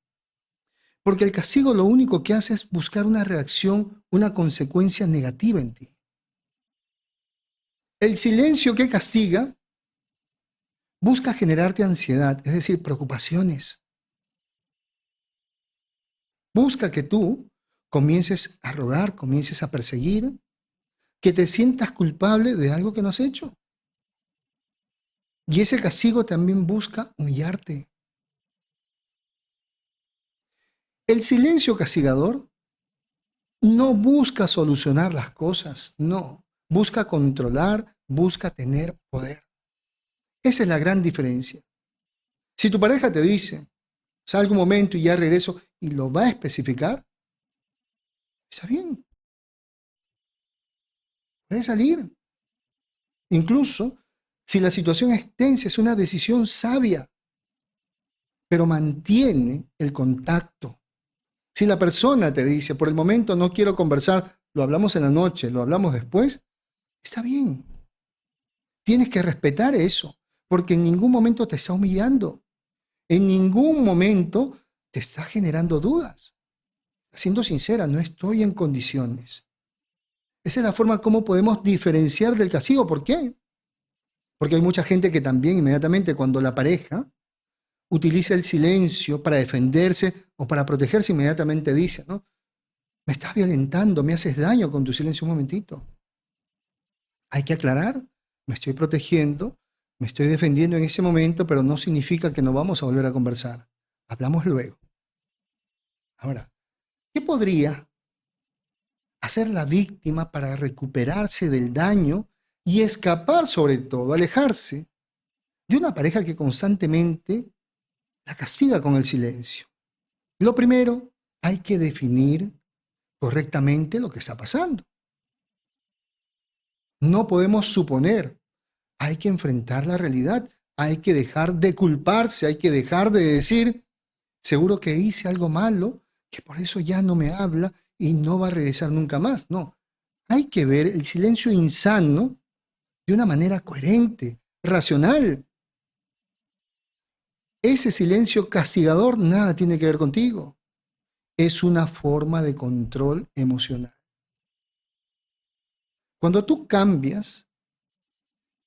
Porque el castigo lo único que hace es buscar una reacción, una consecuencia negativa en ti. El silencio que castiga busca generarte ansiedad, es decir, preocupaciones. Busca que tú comiences a rodar, comiences a perseguir, que te sientas culpable de algo que no has hecho. Y ese castigo también busca humillarte. El silencio castigador no busca solucionar las cosas, no. Busca controlar, busca tener poder. Esa es la gran diferencia. Si tu pareja te dice, salgo un momento y ya regreso, y lo va a especificar, está bien. Puede salir. Incluso, si la situación es tensa, es una decisión sabia, pero mantiene el contacto. Si la persona te dice, por el momento no quiero conversar, lo hablamos en la noche, lo hablamos después, está bien. Tienes que respetar eso, porque en ningún momento te está humillando. En ningún momento te está generando dudas. Siendo sincera, no estoy en condiciones. Esa es la forma como podemos diferenciar del castigo. ¿Por qué? Porque hay mucha gente que también inmediatamente cuando la pareja utiliza el silencio para defenderse o para protegerse, inmediatamente dice, ¿no? Me estás violentando, me haces daño con tu silencio un momentito. Hay que aclarar, me estoy protegiendo, me estoy defendiendo en ese momento, pero no significa que no vamos a volver a conversar. Hablamos luego. Ahora, ¿qué podría hacer la víctima para recuperarse del daño y escapar, sobre todo, alejarse de una pareja que constantemente la castiga con el silencio? Lo primero, hay que definir correctamente lo que está pasando. No podemos suponer, hay que enfrentar la realidad, hay que dejar de culparse, hay que dejar de decir, seguro que hice algo malo, que por eso ya no me habla y no va a regresar nunca más. No, hay que ver el silencio insano de una manera coherente, racional. Ese silencio castigador nada tiene que ver contigo. Es una forma de control emocional. Cuando tú cambias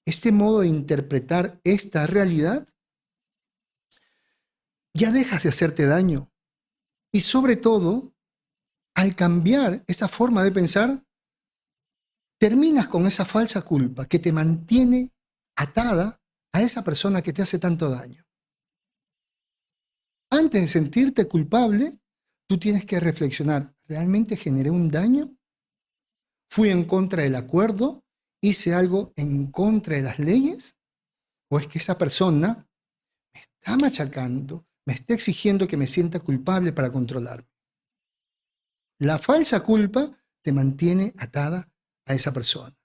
este modo de interpretar esta realidad, ya dejas de hacerte daño. Y sobre todo, al cambiar esa forma de pensar, terminas con esa falsa culpa que te mantiene atada a esa persona que te hace tanto daño. Antes de sentirte culpable, tú tienes que reflexionar, ¿realmente generé un daño? ¿Fui en contra del acuerdo? ¿Hice algo en contra de las leyes? ¿O es que esa persona me está machacando, me está exigiendo que me sienta culpable para controlarme? La falsa culpa te mantiene atada a esa persona.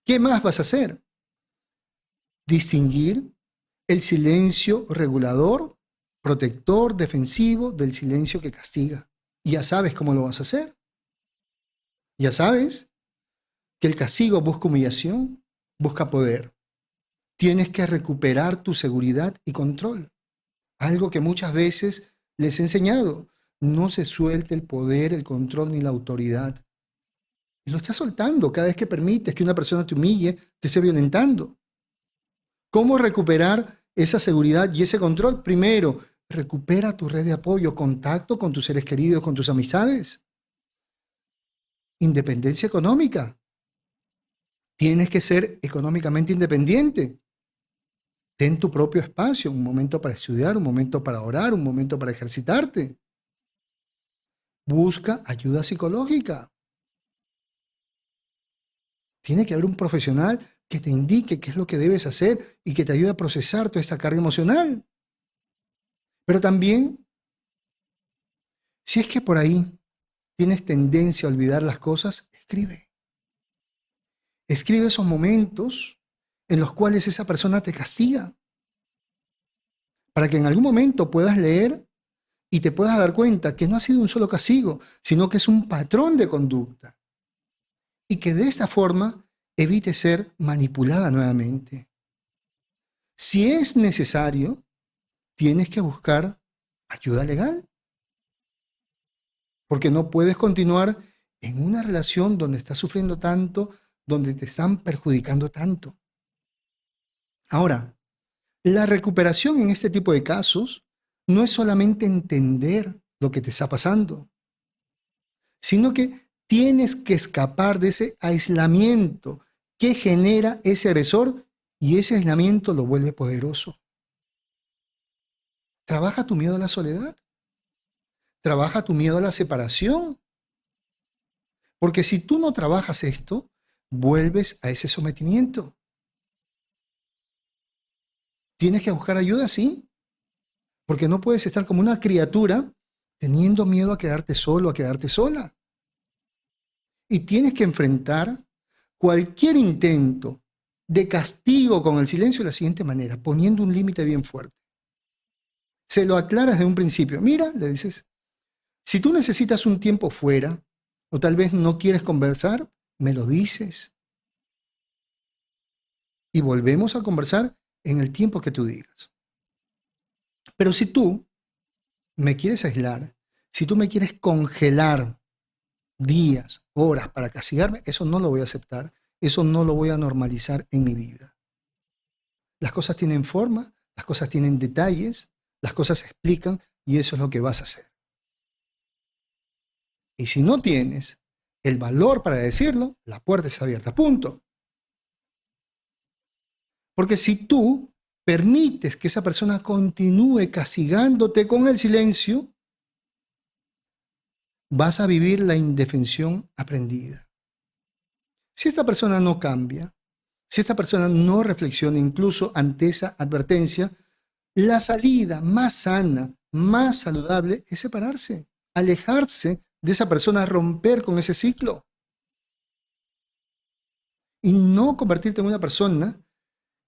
¿Qué más vas a hacer? Distinguir el silencio regulador, protector, defensivo del silencio que castiga. Y ya sabes cómo lo vas a hacer. Ya sabes que el castigo busca humillación, busca poder. Tienes que recuperar tu seguridad y control. Algo que muchas veces les he enseñado. No se suelte el poder, el control ni la autoridad. Y lo estás soltando cada vez que permites que una persona te humille, te esté violentando. ¿Cómo recuperar esa seguridad y ese control? Primero, recupera tu red de apoyo, contacto con tus seres queridos, con tus amistades. Independencia económica. Tienes que ser económicamente independiente. Ten tu propio espacio, un momento para estudiar, un momento para orar, un momento para ejercitarte. Busca ayuda psicológica. Tiene que haber un profesional que te indique qué es lo que debes hacer y que te ayude a procesar toda esta carga emocional. Pero también, si es que por ahí tienes tendencia a olvidar las cosas, escribe. Escribe esos momentos en los cuales esa persona te castiga, para que en algún momento puedas leer y te puedas dar cuenta que no ha sido un solo castigo, sino que es un patrón de conducta. Y que de esta forma evite ser manipulada nuevamente. Si es necesario, tienes que buscar ayuda legal. Porque no puedes continuar en una relación donde estás sufriendo tanto, donde te están perjudicando tanto. Ahora, la recuperación en este tipo de casos no es solamente entender lo que te está pasando, sino que tienes que escapar de ese aislamiento que genera ese agresor y ese aislamiento lo vuelve poderoso. Trabaja tu miedo a la soledad. Trabaja tu miedo a la separación. Porque si tú no trabajas esto, vuelves a ese sometimiento. Tienes que buscar ayuda, sí. Porque no puedes estar como una criatura teniendo miedo a quedarte solo, a quedarte sola. Y tienes que enfrentar cualquier intento de castigo con el silencio de la siguiente manera, poniendo un límite bien fuerte. Se lo aclaras de un principio. Mira, le dices, si tú necesitas un tiempo fuera, o tal vez no quieres conversar, me lo dices. Y volvemos a conversar en el tiempo que tú digas. Pero si tú me quieres aislar, si tú me quieres congelar días, horas para castigarme, eso no lo voy a aceptar, eso no lo voy a normalizar en mi vida. Las cosas tienen forma, las cosas tienen detalles, las cosas se explican y eso es lo que vas a hacer. Y si no tienes el valor para decirlo, la puerta está abierta, punto. Porque si tú permites que esa persona continúe castigándote con el silencio, vas a vivir la indefensión aprendida. Si esta persona no cambia, si esta persona no reflexiona incluso ante esa advertencia, la salida más sana, más saludable es separarse, alejarse de esa persona, romper con ese ciclo. Y no convertirte en una persona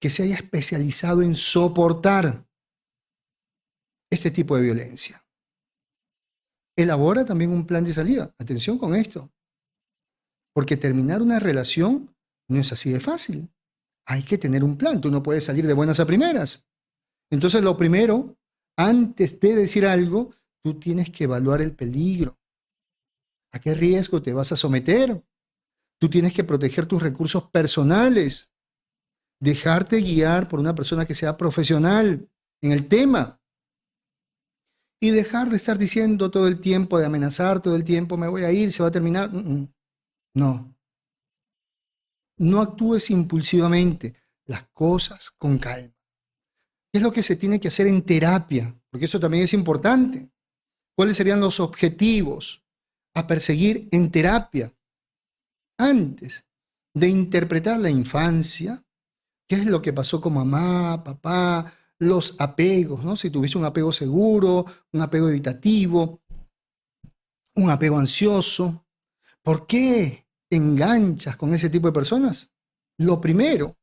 que se haya especializado en soportar este tipo de violencia. Elabora también un plan de salida. Atención con esto. Porque terminar una relación no es así de fácil. Hay que tener un plan. Tú no puedes salir de buenas a primeras. Entonces, lo primero, antes de decir algo, tú tienes que evaluar el peligro. ¿A qué riesgo te vas a someter? Tú tienes que proteger tus recursos personales. Dejarte guiar por una persona que sea profesional en el tema. Y dejar de estar diciendo todo el tiempo, de amenazar todo el tiempo, me voy a ir, se va a terminar. No. No actúes impulsivamente. Las cosas con calma. ¿Qué es lo que se tiene que hacer en terapia? Porque eso también es importante. ¿Cuáles serían los objetivos a perseguir en terapia? Antes de interpretar la infancia, ¿qué es lo que pasó con mamá, papá? Los apegos, ¿no? Si tuviste un apego seguro, un apego evitativo, un apego ansioso. ¿Por qué te enganchas con ese tipo de personas? Lo primero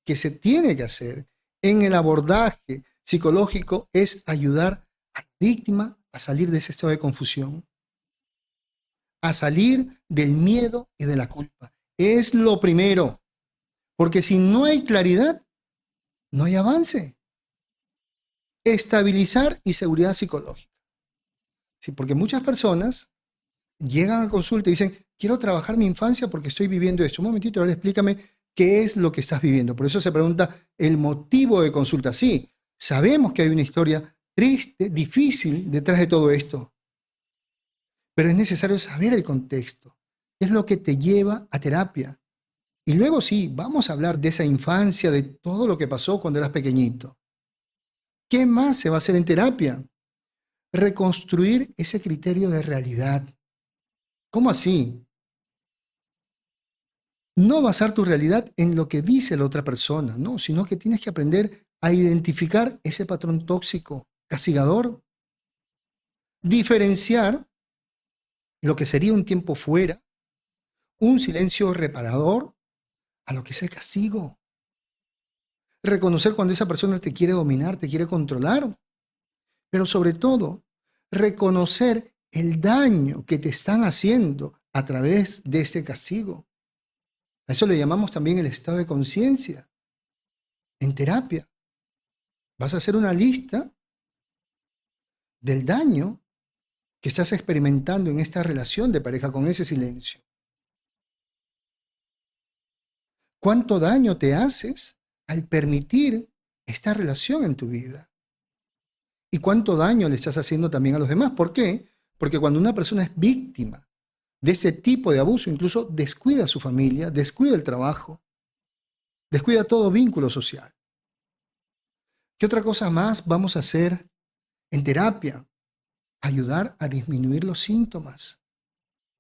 que se tiene que hacer en el abordaje psicológico es ayudar a la víctima a salir de ese estado de confusión, a salir del miedo y de la culpa. Es lo primero, porque si no hay claridad, no hay avance. Estabilizar y seguridad psicológica. Sí, porque muchas personas llegan a consulta y dicen, quiero trabajar mi infancia porque estoy viviendo esto. Un momentito, ahora explícame qué es lo que estás viviendo. Por eso se pregunta el motivo de consulta. Sí, sabemos que hay una historia triste, difícil detrás de todo esto. Pero es necesario saber el contexto. ¿Qué es lo que te lleva a terapia? Y luego sí, vamos a hablar de esa infancia, de todo lo que pasó cuando eras pequeñito. ¿Qué más se va a hacer en terapia? Reconstruir ese criterio de realidad. ¿Cómo así? No basar tu realidad en lo que dice la otra persona, no, sino que tienes que aprender a identificar ese patrón tóxico, castigador. Diferenciar lo que sería un tiempo fuera, un silencio reparador, a lo que es el castigo. Reconocer cuando esa persona te quiere dominar, te quiere controlar. Pero sobre todo, reconocer el daño que te están haciendo a través de este castigo. A eso le llamamos también el estado de conciencia. En terapia vas a hacer una lista del daño que estás experimentando en esta relación de pareja con ese silencio. ¿Cuánto daño te haces al permitir esta relación en tu vida? ¿Y cuánto daño le estás haciendo también a los demás? ¿Por qué? Porque cuando una persona es víctima de ese tipo de abuso, incluso descuida a su familia, descuida el trabajo, descuida todo vínculo social. ¿Qué otra cosa más vamos a hacer en terapia? Ayudar a disminuir los síntomas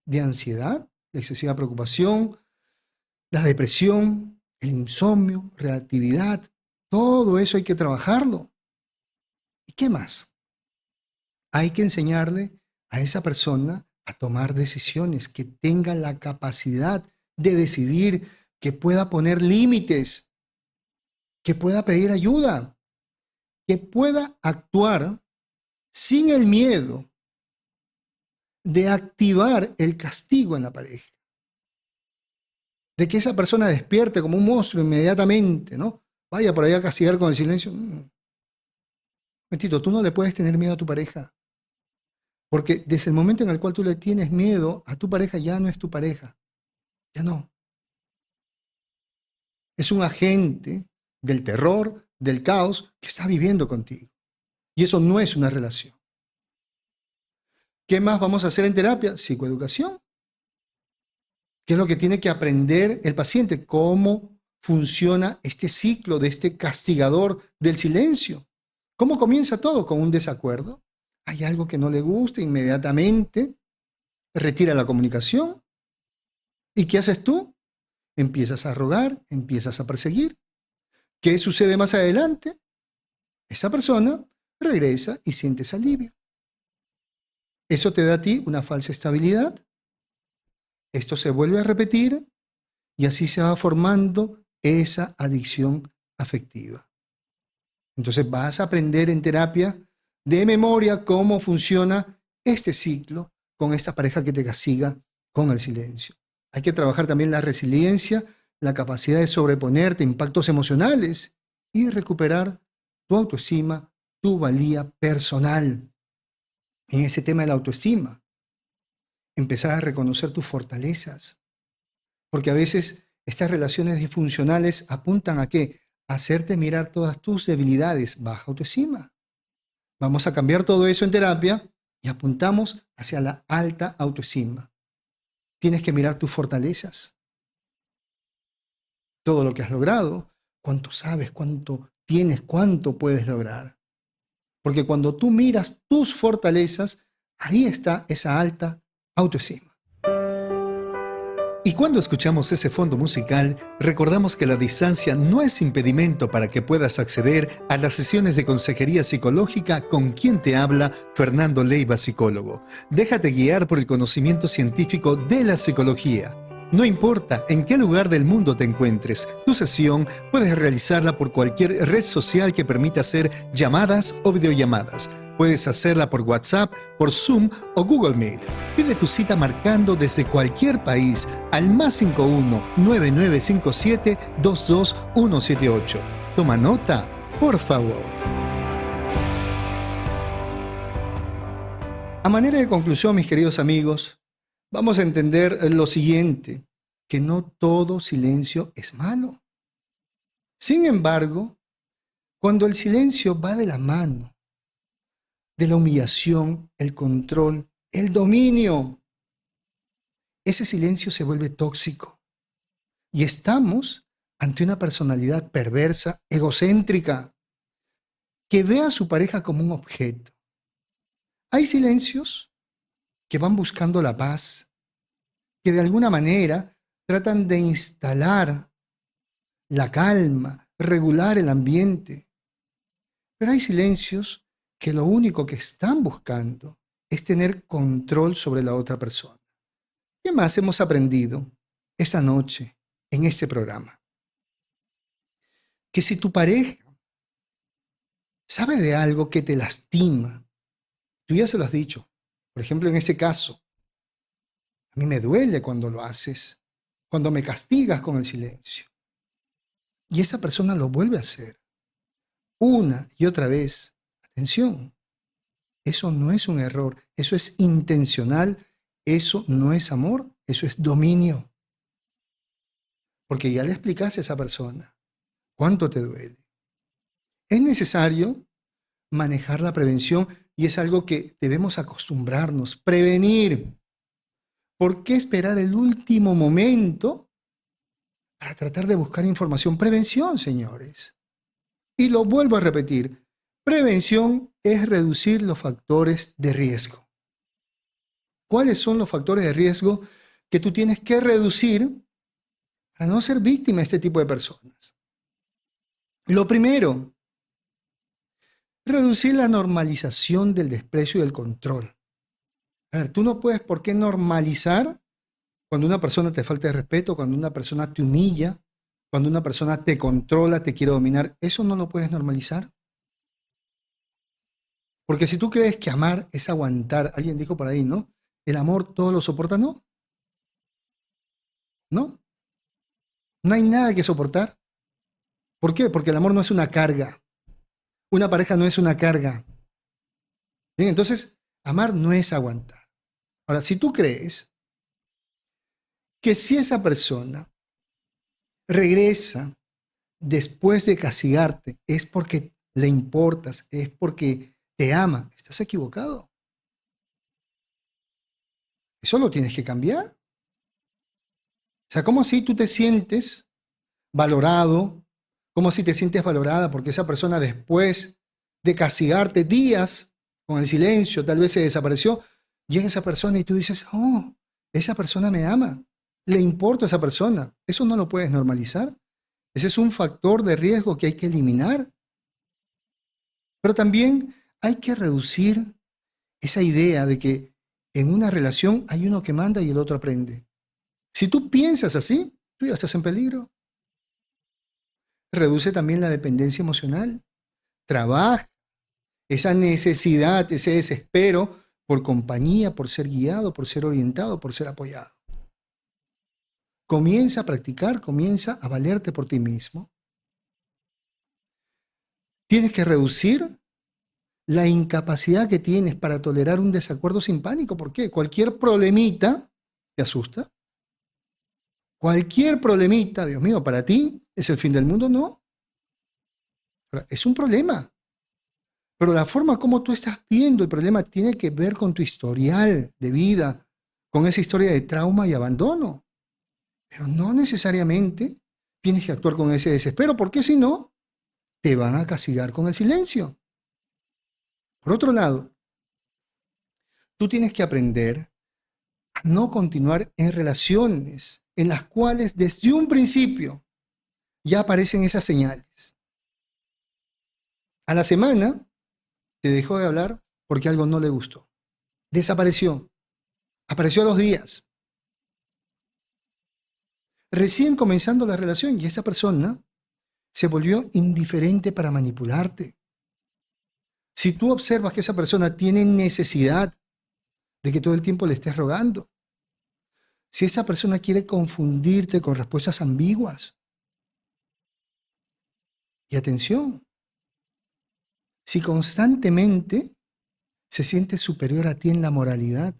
de ansiedad, de excesiva preocupación, la depresión, el insomnio, reactividad. Todo eso hay que trabajarlo. ¿Y qué más? Hay que enseñarle a esa persona a tomar decisiones, que tenga la capacidad de decidir, que pueda poner límites, que pueda pedir ayuda, que pueda actuar sin el miedo de activar el castigo en la pareja. De que esa persona despierte como un monstruo inmediatamente, ¿no? Vaya por ahí a castigar con el silencio. Mentito, tú no le puedes tener miedo a tu pareja. Porque desde el momento en el cual tú le tienes miedo a tu pareja, ya no es tu pareja. Ya no. Es un agente del terror, del caos que está viviendo contigo. Y eso no es una relación. ¿Qué más vamos a hacer en terapia? Psicoeducación. ¿Qué es lo que tiene que aprender el paciente? ¿Cómo funciona este ciclo de este castigador del silencio? ¿Cómo comienza todo? Con un desacuerdo. Hay algo que no le gusta, inmediatamente retira la comunicación. ¿Y qué haces tú? Empiezas a rogar, empiezas a perseguir. ¿Qué sucede más adelante? Esa persona regresa y sientes alivio. Eso te da a ti una falsa estabilidad. Esto se vuelve a repetir y así se va formando esa adicción afectiva. Entonces vas a aprender en terapia de memoria cómo funciona este ciclo con esta pareja que te castiga con el silencio. Hay que trabajar también la resiliencia, la capacidad de sobreponerte a impactos emocionales y recuperar tu autoestima, tu valía personal. En ese tema de la autoestima, empezar a reconocer tus fortalezas. Porque a veces estas relaciones disfuncionales apuntan a ¿qué? A hacerte mirar todas tus debilidades, baja autoestima. Vamos a cambiar todo eso en terapia y apuntamos hacia la alta autoestima. Tienes que mirar tus fortalezas. Todo lo que has logrado, cuánto sabes, cuánto tienes, cuánto puedes lograr. Porque cuando tú miras tus fortalezas, ahí está esa alta autoestima. Y cuando escuchamos ese fondo musical, recordamos que la distancia no es impedimento para que puedas acceder a las sesiones de consejería psicológica con quien te habla Fernando Leiva, psicólogo. Déjate guiar por el conocimiento científico de la psicología. No importa en qué lugar del mundo te encuentres, tu sesión puedes realizarla por cualquier red social que permita hacer llamadas o videollamadas. Puedes hacerla por WhatsApp, por Zoom o Google Meet. Pide tu cita marcando desde cualquier país al +51 9957 22178. Toma nota, por favor. A manera de conclusión, mis queridos amigos, vamos a entender lo siguiente, que no todo silencio es malo. Sin embargo, cuando el silencio va de la mano de la humillación, el control, el dominio, ese silencio se vuelve tóxico. Y estamos ante una personalidad perversa, egocéntrica, que ve a su pareja como un objeto. Hay silencios que van buscando la paz, que de alguna manera tratan de instalar la calma, regular el ambiente. Pero hay silencios que lo único que están buscando es tener control sobre la otra persona. ¿Qué más hemos aprendido esta noche en este programa? Que si tu pareja sabe de algo que te lastima, Tú ya se lo has dicho. Por ejemplo, en ese caso, a mí me duele cuando lo haces, cuando me castigas con el silencio. Y esa persona lo vuelve a hacer una y otra vez. Atención, eso no es un error, eso es intencional, eso no es amor, eso es dominio. Porque ya le explicaste a esa persona cuánto te duele. Es necesario manejar la prevención y es algo que debemos acostumbrarnos, prevenir. ¿Por qué esperar el último momento para tratar de buscar información? Prevención, señores. Y lo vuelvo a repetir, prevención es reducir los factores de riesgo. ¿Cuáles son los factores de riesgo que tú tienes que reducir para no ser víctima de este tipo de personas? Lo primero, reducir la normalización del desprecio y del control. A ver, tú no puedes por qué normalizar cuando una persona te falta de respeto, cuando una persona te humilla, cuando una persona te controla, te quiere dominar. Eso no lo puedes normalizar. Porque si tú crees que amar es aguantar, alguien dijo por ahí, ¿no? ¿El amor todo lo soporta? No. ¿No? No hay nada que soportar. ¿Por qué? Porque el amor no es una carga. Una pareja no es una carga. Bien, entonces, amar no es aguantar. Ahora, si tú crees que si esa persona regresa después de castigarte es porque le importas, es porque te ama, estás equivocado. Eso lo tienes que cambiar. O sea, ¿cómo si tú te sientes valorado? ¿Cómo si te sientes valorada porque esa persona después de castigarte días con el silencio, tal vez se desapareció, llega esa persona y tú dices, oh, esa persona me ama, le importa a esa persona? Eso no lo puedes normalizar. Ese es un factor de riesgo que hay que eliminar. Pero también hay que reducir esa idea de que en una relación hay uno que manda y el otro aprende. Si tú piensas así, tú ya estás en peligro. Reduce también la dependencia emocional. Trabaja esa necesidad, ese desespero por compañía, por ser guiado, por ser orientado, por ser apoyado. Comienza a practicar, comienza a valerte por ti mismo. Tienes que reducir la incapacidad que tienes para tolerar un desacuerdo sin pánico. ¿Por qué? Cualquier problemita te asusta. Cualquier problemita, Dios mío, para ti es el fin del mundo, no. Es un problema. Pero la forma como tú estás viendo el problema tiene que ver con tu historial de vida, con esa historia de trauma y abandono. Pero no necesariamente tienes que actuar con ese desespero, porque si no, te van a castigar con el silencio. Por otro lado, tú tienes que aprender a no continuar en relaciones en las cuales desde un principio ya aparecen esas señales. A la semana te dejó de hablar porque algo no le gustó. Desapareció. Apareció a los días. Recién comenzando la relación y esa persona se volvió indiferente para manipularte. Si tú observas que esa persona tiene necesidad de que todo el tiempo le estés rogando, si esa persona quiere confundirte con respuestas ambiguas, y atención, si constantemente se siente superior a ti en la moralidad,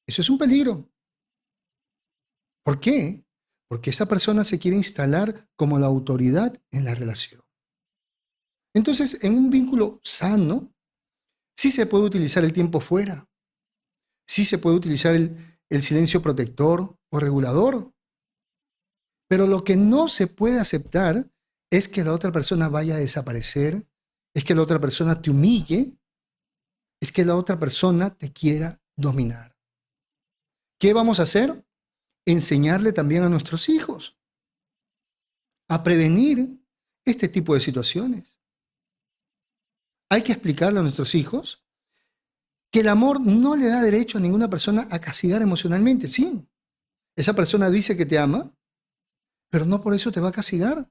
eso es un peligro. ¿Por qué? Porque esa persona se quiere instalar como la autoridad en la relación. Entonces, en un vínculo sano, sí se puede utilizar el tiempo fuera. Sí se puede utilizar el silencio protector o regulador. Pero lo que no se puede aceptar es que la otra persona vaya a desaparecer, es que la otra persona te humille, es que la otra persona te quiera dominar. ¿Qué vamos a hacer? Enseñarle también a nuestros hijos a prevenir este tipo de situaciones. Hay que explicarle a nuestros hijos que el amor no le da derecho a ninguna persona a castigar emocionalmente. Sí, esa persona dice que te ama, pero no por eso te va a castigar.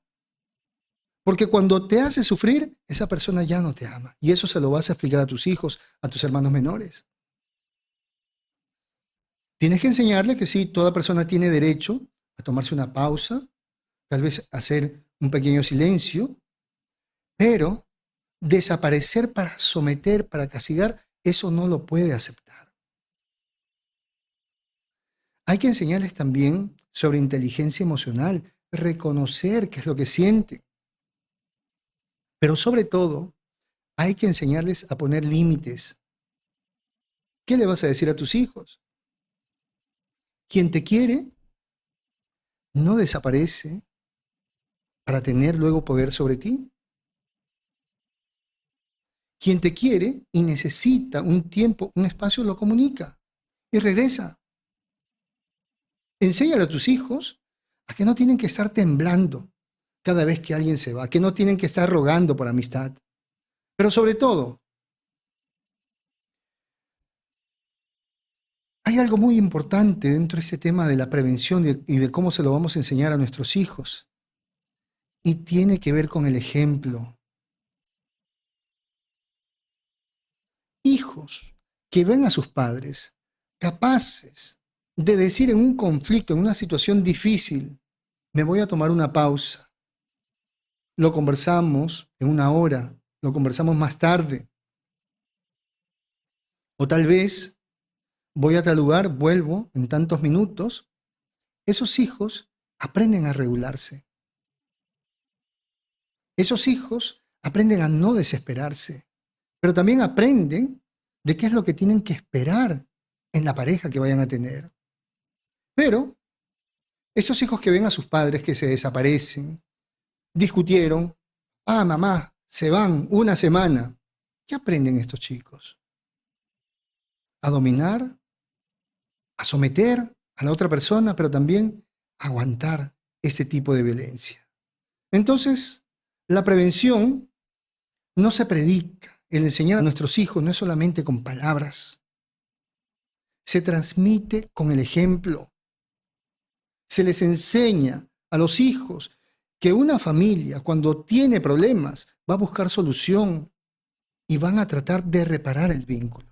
Porque cuando te hace sufrir, esa persona ya no te ama. Y eso se lo vas a explicar a tus hijos, a tus hermanos menores. Tienes que enseñarle que sí, toda persona tiene derecho a tomarse una pausa, tal vez hacer un pequeño silencio, pero desaparecer para someter, para castigar, eso no lo puede aceptar. Hay que enseñarles también sobre inteligencia emocional, reconocer qué es lo que sienten. Pero sobre todo, hay que enseñarles a poner límites. ¿Qué le vas a decir a tus hijos? Quien te quiere no desaparece para tener luego poder sobre ti. Quien te quiere y necesita un tiempo, un espacio, lo comunica y regresa. Enséñale a tus hijos a que no tienen que estar temblando cada vez que alguien se va, que no tienen que estar rogando por amistad. Pero sobre todo, hay algo muy importante dentro de este tema de la prevención y de cómo se lo vamos a enseñar a nuestros hijos. Y tiene que ver con el ejemplo. Hijos que ven a sus padres capaces de decir en un conflicto, en una situación difícil, me voy a tomar una pausa. Lo conversamos en una hora, lo conversamos más tarde. O tal vez voy a tal lugar, vuelvo en tantos minutos. Esos hijos aprenden a regularse. Esos hijos aprenden a no desesperarse, pero también aprenden de qué es lo que tienen que esperar en la pareja que vayan a tener. Pero esos hijos que ven a sus padres que se desaparecen, discutieron, mamá, se van una semana. ¿Qué aprenden estos chicos? A dominar, a someter a la otra persona, pero también a aguantar ese tipo de violencia. Entonces, la prevención no se predica. El enseñar a nuestros hijos no es solamente con palabras. Se transmite con el ejemplo. Se les enseña a los hijos que una familia, cuando tiene problemas, va a buscar solución y van a tratar de reparar el vínculo.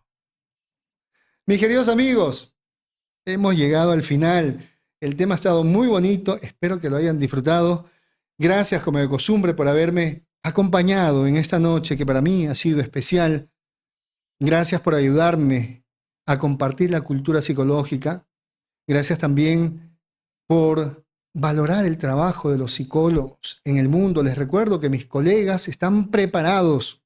Mis queridos amigos, hemos llegado al final. El tema ha estado muy bonito. Espero que lo hayan disfrutado. Gracias, como de costumbre, por haberme acompañado en esta noche que para mí ha sido especial. Gracias por ayudarme a compartir la cultura psicológica. Gracias también por valorar el trabajo de los psicólogos en el mundo. Les recuerdo que mis colegas están preparados,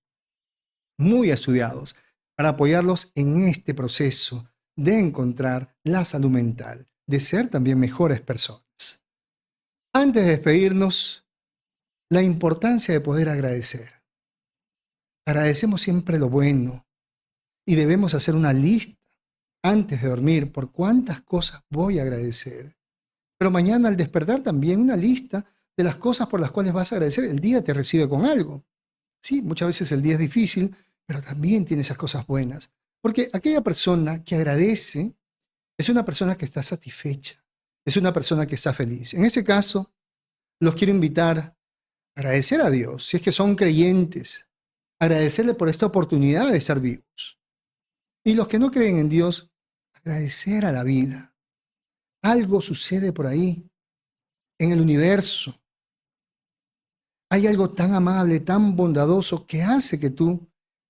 muy estudiados, para apoyarlos en este proceso de encontrar la salud mental, de ser también mejores personas. Antes de despedirnos, la importancia de poder agradecer. Agradecemos siempre lo bueno y debemos hacer una lista antes de dormir por cuántas cosas voy a agradecer. Pero mañana al despertar también una lista de las cosas por las cuales vas a agradecer. El día te recibe con algo. Sí, muchas veces el día es difícil, pero también tiene esas cosas buenas. Porque aquella persona que agradece es una persona que está satisfecha, es una persona que está feliz. En ese caso, los quiero invitar a agradecer a Dios, si es que son creyentes, agradecerle por esta oportunidad de estar vivos. Y los que no creen en Dios, agradecer a la vida. Algo sucede por ahí, en el universo. Hay algo tan amable, tan bondadoso, que hace que tú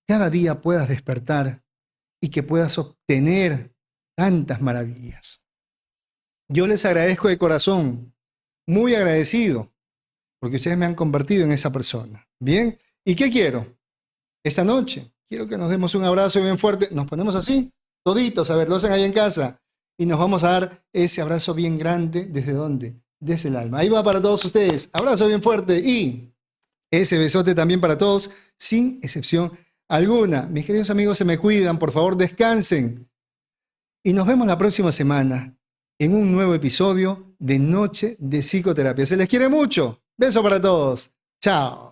cada día puedas despertar y que puedas obtener tantas maravillas. Yo les agradezco de corazón, muy agradecido, porque ustedes me han convertido en esa persona. ¿Bien? ¿Y qué quiero? Esta noche quiero que nos demos un abrazo bien fuerte. Nos ponemos así, toditos, a ver, lo hacen ahí en casa. Y nos vamos a dar ese abrazo bien grande. ¿Desde dónde? Desde el alma. Ahí va para todos ustedes. Abrazo bien fuerte y ese besote también para todos, sin excepción alguna. Mis queridos amigos, se me cuidan. Por favor, descansen. Y nos vemos la próxima semana en un nuevo episodio de Noche de Psicoterapia. Se les quiere mucho. Beso para todos. Chao.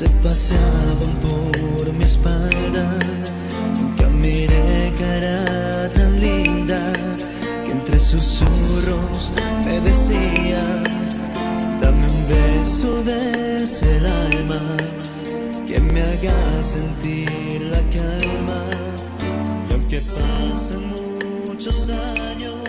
se paseaban por mi espalda. Nunca miré cara tan linda que entre susurros me decía: dame un beso desde el alma que me haga sentir la calma. Y aunque pasen muchos años,